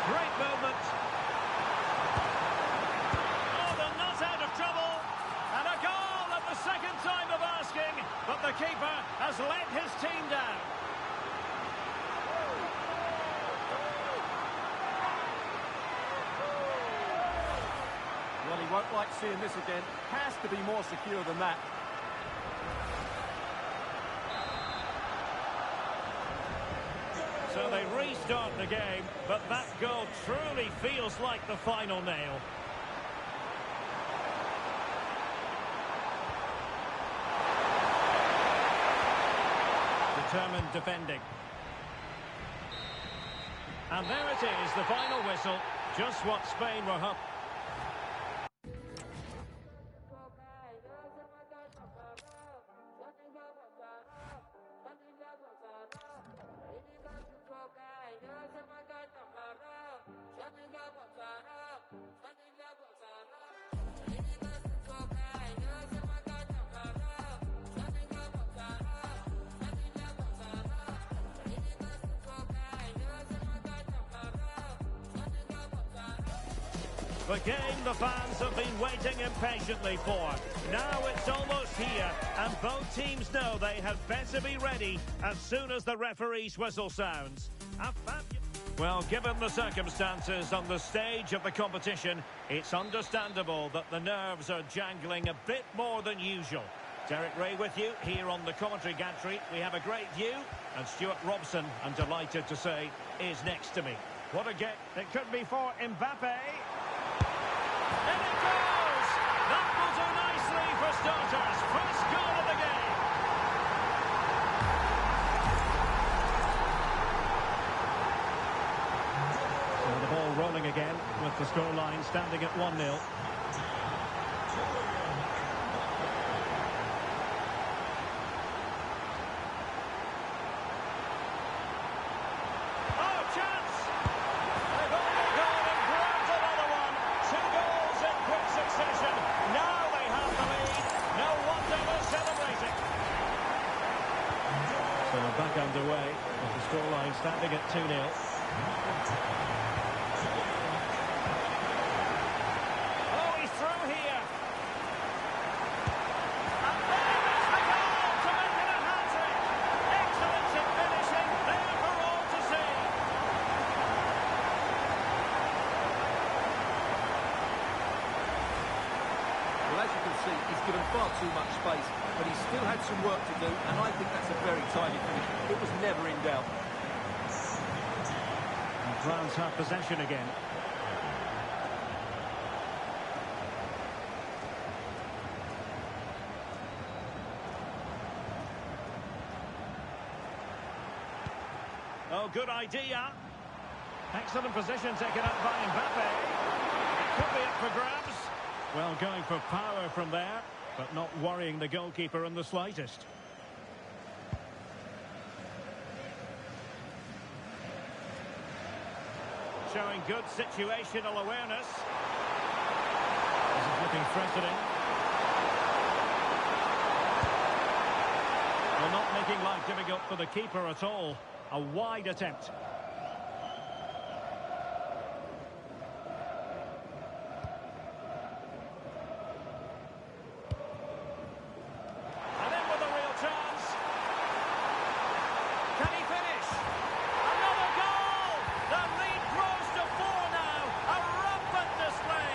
Great movement. Oh, they're not out of trouble. And a goal at the second time of asking. But the keeper has let his team down. Well, he won't like seeing this again. Has to be more secure than that. So they restart the game, but that goal truly feels like the final nail. Determined defending. And there it is, the final whistle. Just what Spain were hoping. The game the fans have been waiting impatiently for. Now it's almost here, and both teams know they had better be ready as soon as the referee's whistle sounds. Well, given the circumstances on the stage of the competition, it's understandable that the nerves are jangling a bit more than usual. Derek Ray with you here on the commentary gantry. We have a great view, and Stuart Robson, I'm delighted to say, is next to me. What a get. It could be for Mbappe. And it goes! That will do nicely for starters. First goal of the game. So the ball rolling again with the scoreline standing at 1-0. back underway with the scoreline standing at 2-0. Oh, he's through here. And there is the goal to make it a hat-trick. Excellence in finishing, there for all to see. Well, as you can see, he's given far too much space, but he's still had some work to do, and I think that's a very tidy finish. It was never in doubt. And France have possession again. Oh, good idea. Excellent position taken up by Mbappe. It could be up for grabs. Well, going for power from there, but not worrying the goalkeeper in the slightest. Showing good situational awareness. This is looking threatening. Well, not making life difficult for the keeper at all. A wide attempt. And in with a real chance. Can he finish? Another goal! The lead grows to 4 now. A rampant display.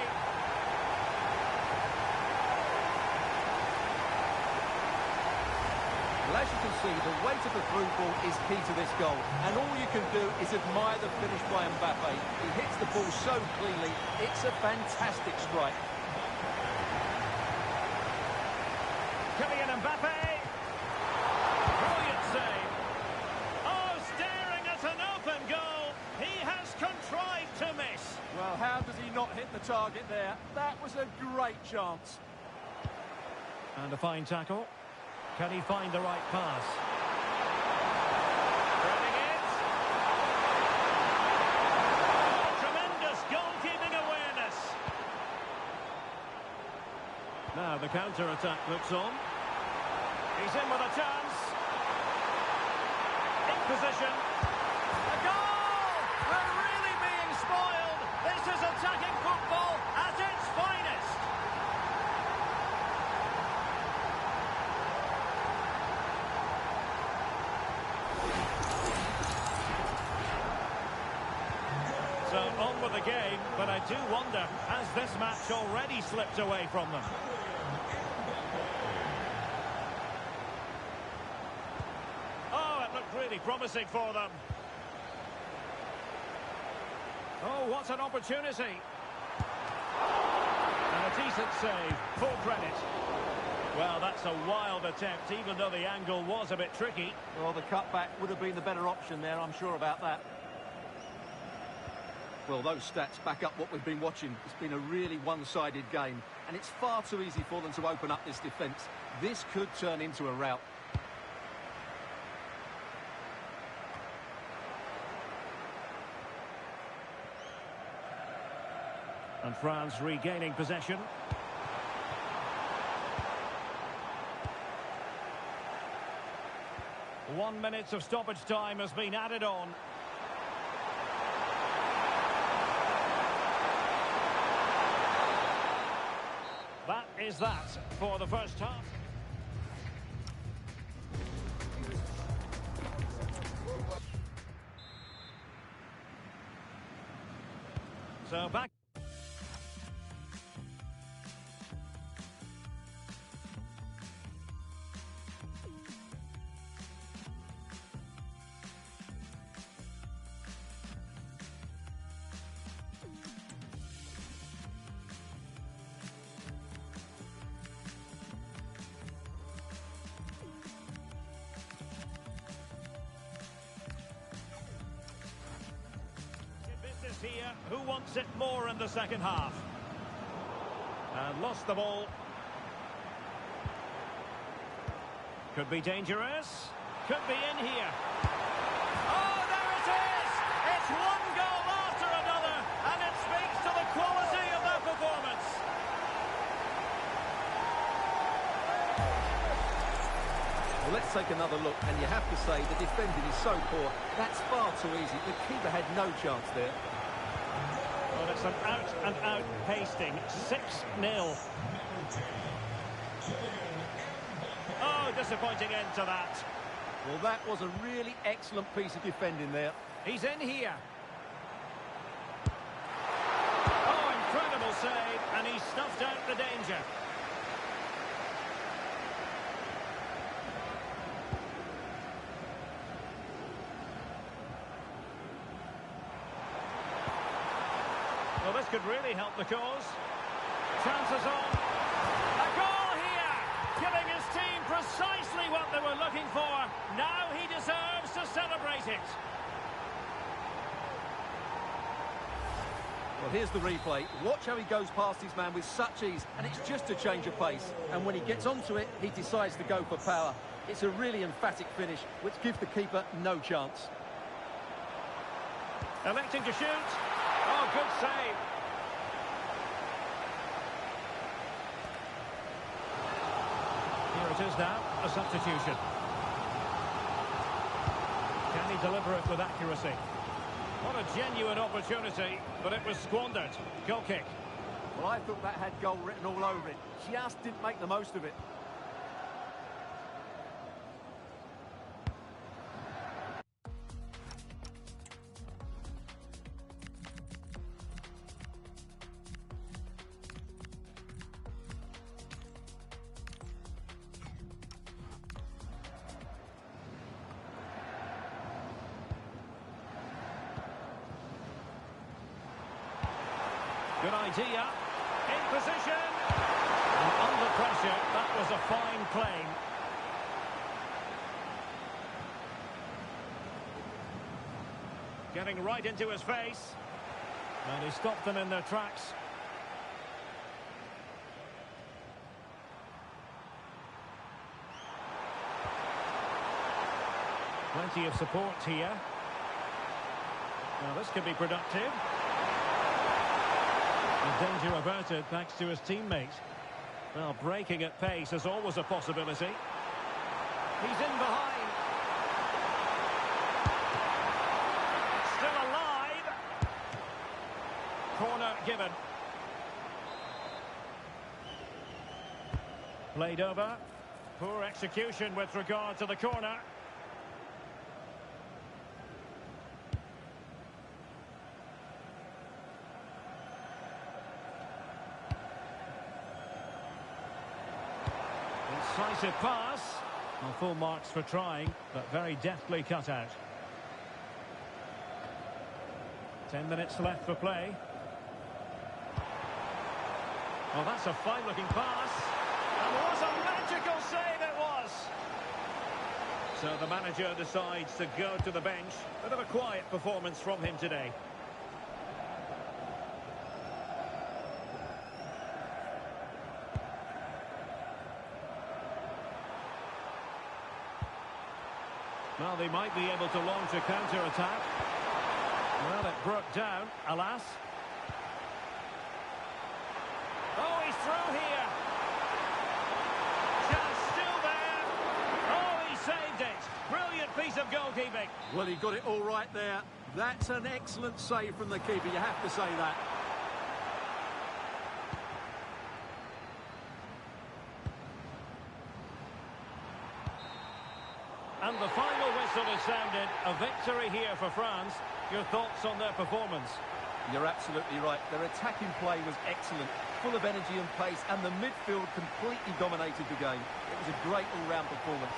Well, as you can see, the weight of the through ball is key to this goal. And all you can do is admire the finish by Mbappe. He hits the ball so cleanly. It's a fantastic strike. Kylian Mbappe. Brilliant save. Oh, staring at an open goal. He has contrived to miss. Well, how does he not hit the target there? That was a great chance. And a fine tackle. Can he find the right pass? Threading it. Oh, tremendous goalkeeping awareness. Now the counter-attack looks on. He's in with a chance. In position. A goal! We're really being spoiled. This is attacking football at its finest. So on with the game, but I do wonder, has this match already slipped away from them? Oh, it looked really promising for them. Oh, what an opportunity. And a decent save, full credit. Well, that's a wild attempt, even though the angle was a bit tricky. Well, the cutback would have been the better option there, I'm sure about that. Well, those stats back up what we've been watching. It's been a really one-sided game, and it's far too easy for them to open up this defence. This could turn into a rout. And France regaining possession. One minute of stoppage time has been added on. That is that for the first half. So back. Here, who wants it more in the second half? And lost the ball. Could be dangerous. Could be in here. Oh, there it is! It's one goal after another, and it speaks to the quality of their performance. Well, let's take another look, and you have to say the defending is so poor. That's far too easy. The keeper had no chance there. Well, it's an out-and-out pasting. 6-0. Oh, disappointing end to that. Well, that was a really excellent piece of defending there. He's in here. Oh, incredible save, and he snuffed out the danger. Well, this could really help the cause. Chances on. A goal here! Giving his team precisely what they were looking for. Now he deserves to celebrate it. Well, here's the replay. Watch how he goes past his man with such ease, and it's just a change of pace. And when he gets onto it, he decides to go for power. It's a really emphatic finish, which gives the keeper no chance. Electing to shoot. Oh, good save. Here it is now, a substitution. Can he deliver it with accuracy? What a genuine opportunity, but it was squandered. Goal kick. Well, I thought that had goal written all over it. Just didn't make the most of it. Good idea. In position. And under pressure, that was a fine claim. Getting right into his face. And he stopped them in their tracks. Plenty of support here. Now this could be productive. The danger averted thanks to his teammate. Well, breaking at pace is always a possibility. He's in behind. Still alive. Corner given. Played over. Poor execution with regard to the corner. Decisive pass. Well, full marks for trying, but very deftly cut out. 10 minutes left for play. Well, that's a fine-looking pass. And what a magical save it was! So the manager decides to go to the bench. Bit of a quiet performance from him today. Well, they might be able to launch a counter-attack. Well, it broke down, alas. Oh, he's through here. Chance still there. Oh, he saved it. Brilliant piece of goalkeeping. Well, he got it all right there. That's an excellent save from the keeper, you have to say that. And the final whistle is sounded. A victory here for France. Your thoughts on their performance? You're absolutely right. Their attacking play was excellent, full of energy and pace, and the midfield completely dominated the game. It was a great all-round performance.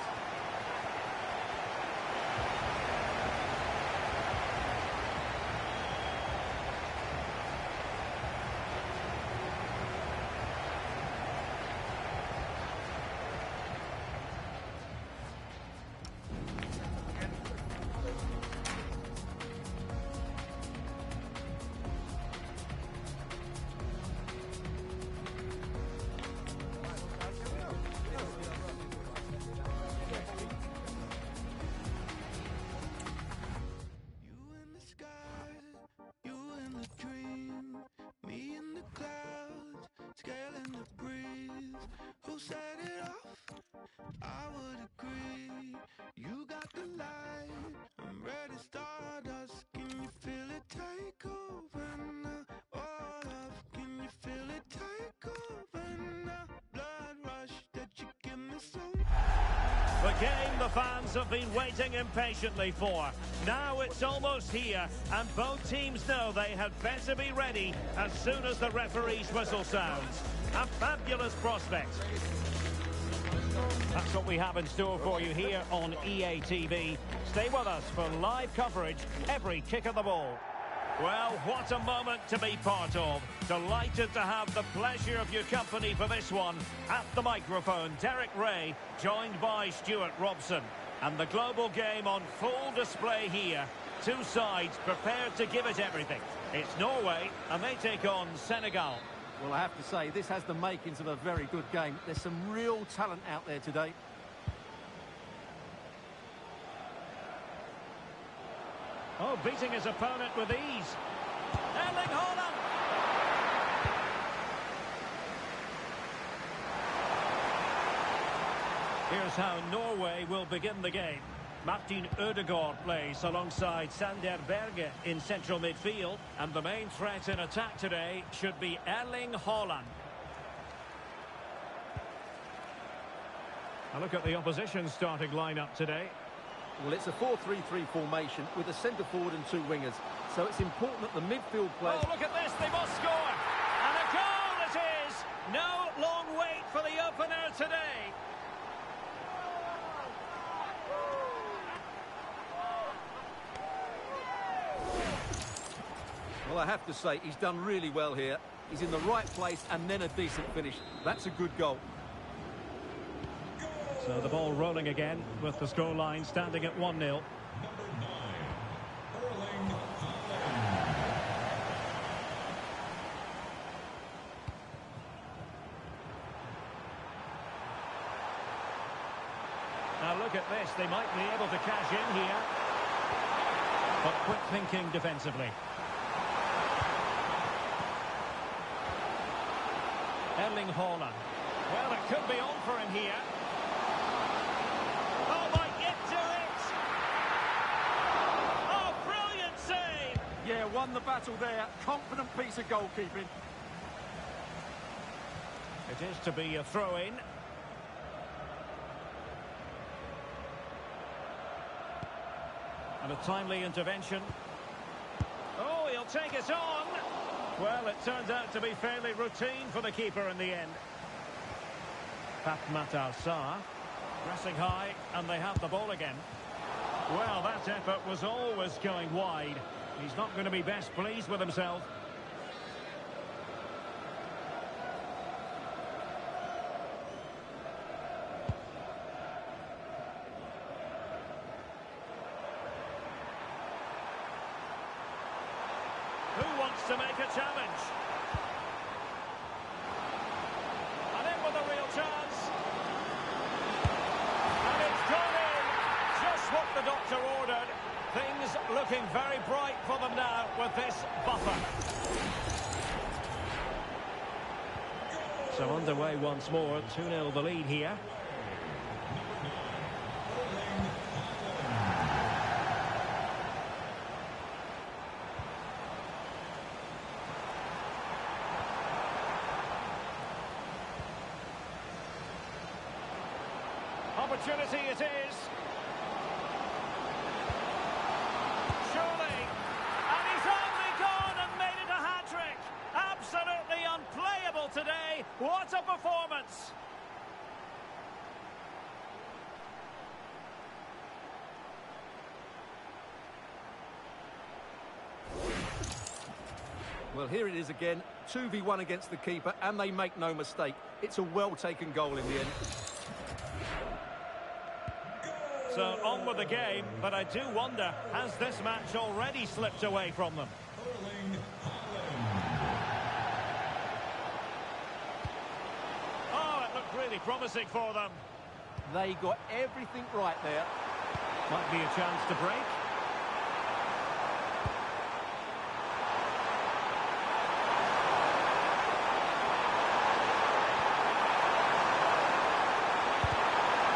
Scaling the breeze. Who set it off? I would agree. The game the fans have been waiting impatiently for. Now it's almost here, and both teams know they had better be ready as soon as the referee's whistle sounds. A fabulous prospect. That's what we have in store for you here on EA TV. Stay with us for live coverage every kick of the ball. Well, what a moment to be part of. Delighted to have the pleasure of your company for this one. At the microphone, Derek Ray, joined by Stuart Robson. And the global game on full display here. Two sides prepared to give it everything. It's Norway, and they take on Senegal. Well, I have to say, this has the makings of a very good game. There's some real talent out there today. Oh, beating his opponent with ease. Erling Haaland. Here's how Norway will begin the game. Martin Ødegaard plays alongside Sander Berge in central midfield. And the main threat in attack today should be Erling Haaland. A look at the opposition starting lineup today. Well, it's a 4-3-3 formation with a centre forward and two wingers. So it's important that the midfield players... Oh, look at this, they must score! And a goal it is! No long wait for the opener today. Well, I have to say, he's done really well here. He's in the right place and then a decent finish. That's a good goal. So the ball rolling again with the scoreline standing at 1-0. Number 9, Erling Haaland. Now look at this, they might be able to cash in here. But quick thinking defensively. Erling Haaland. Well, it could be on for him here. Oh, might get to it! Oh, brilliant save! Yeah, won the battle there. Confident piece of goalkeeping. It is to be a throw-in. And a timely intervention. Oh, he'll take it on! Well, it turned out to be fairly routine for the keeper in the end. Pape Matar Sarr. Pressing high, and they have the ball again. Well, that effort was always going wide. He's not going to be best pleased with himself. Who wants to make a challenge? And in with a real chance. And it's gone in. Just what the doctor ordered. Things looking very bright for them now with this buffer. So underway once more. 2-0 the lead here. Opportunity it is. Surely. And he's only gone and made it a hat-trick. Absolutely unplayable today. What a performance. Well, here it is again. 2v1 against the keeper, and they make no mistake. It's a well-taken goal in the end. So on with the game, but I do wonder, has this match already slipped away from them? Erling Haaland. Oh, it looked really promising for them. They got everything right there. Might be a chance to break.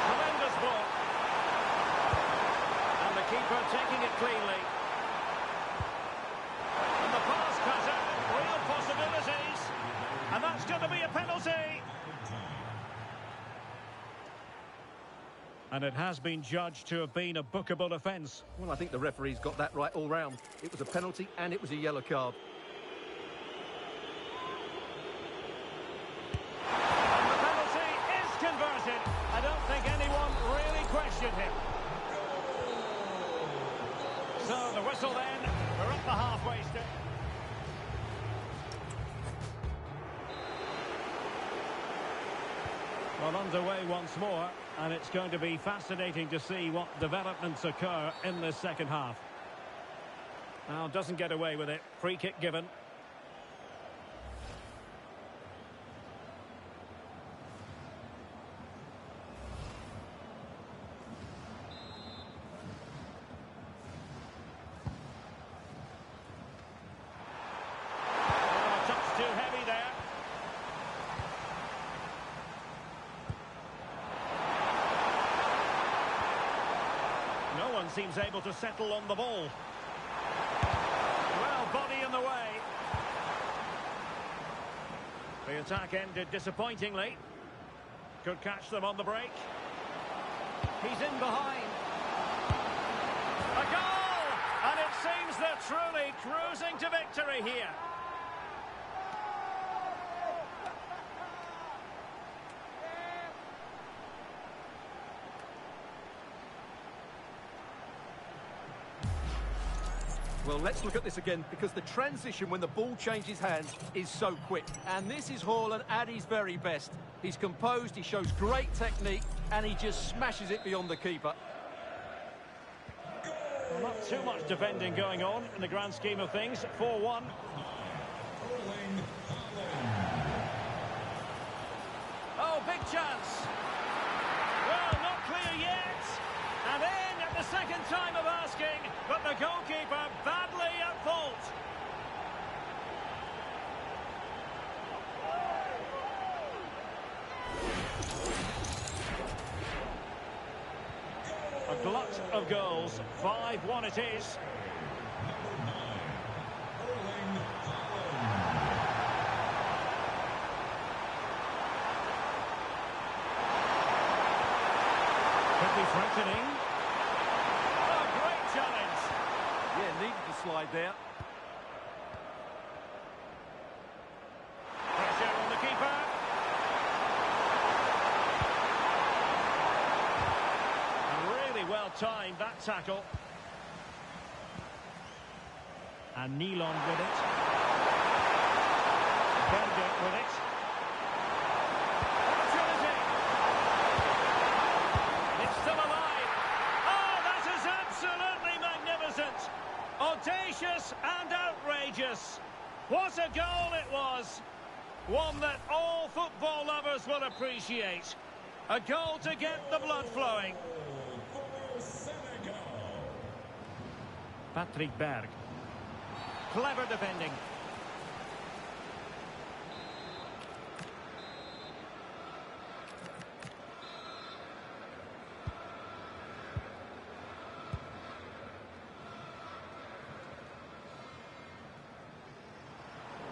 Tremendous block. And the keeper taking it cleanly. And the pass cutter, real possibilities. And that's going to be a penalty. And it has been judged to have been a bookable offence. Well, I think the referee's got that right all round. It was a penalty and it was a yellow card. And the penalty is converted. I don't think anyone really questioned him. So the whistle then, we're at the halfway stage. Well, underway once more, and it's going to be fascinating to see what developments occur in this second half. Now, doesn't get away with it. Free kick given. Oh, a touch too heavy there. No one seems able to settle on the ball. Well, body in the way. The attack ended disappointingly. Could catch them on the break. He's in behind. A goal! And it seems they're truly cruising to victory here. Well, let's look at this again, because the transition when the ball changes hands is so quick. And this is Haaland at his very best. He's composed, he shows great technique, and he just smashes it beyond the keeper. Well, not too much defending going on in the grand scheme of things. 4-1. Oh, big chance. Well, not clear yet. And in at the second time of asking, but the goalkeeper badly at fault. A glut of goals. 5-1 it is. Could be threatening. Oh, great challenge. Yeah, needed to slide there. Pressure on the keeper. And really well timed, that tackle. And Nilon with it. Berger with it. Opportunity. It's still alive. Oh, that is absolutely magnificent. Audacious and outrageous. What a goal it was. One that all football lovers will appreciate. A goal to get the blood flowing. Patrick Berg. Clever defending.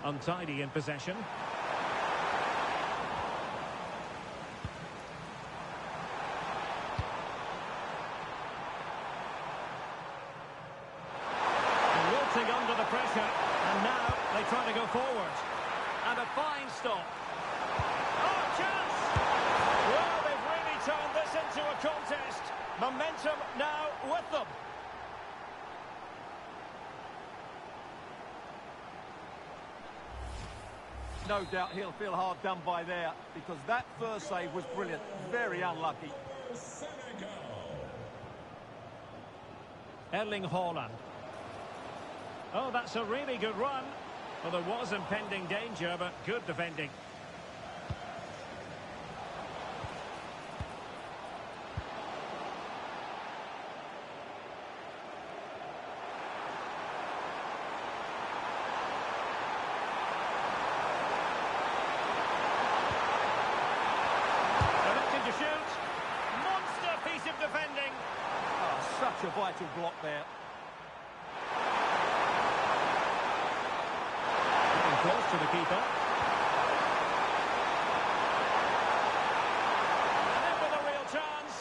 Untidy in possession. Wilting under the pressure, and now they try to go forward. And a fine stop. Oh, chance! Well, they've really turned this into a contest. Momentum now with them. No doubt he'll feel hard done by there, because that first save was brilliant. Very unlucky. Erling Haaland. Oh, that's a really good run. Well, there was impending danger, but good defending. Electing to shoot. Monster piece of defending. Oh, such a vital block there. Close to the keeper. And in with a real chance.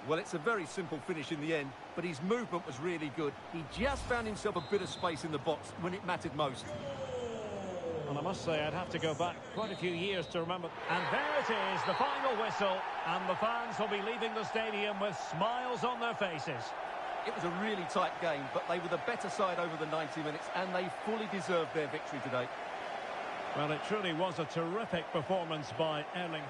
Well, it's a very simple finish in the end, but his movement was really good. He just found himself a bit of space in the box when it mattered most. Well, I must say, I'd have to go back quite a few years to remember. And there it is, the final whistle, and the fans will be leaving the stadium with smiles on their faces. It was a really tight game, but they were the better side over the 90 minutes, and they fully deserved their victory today. Well, it truly was a terrific performance by Erling.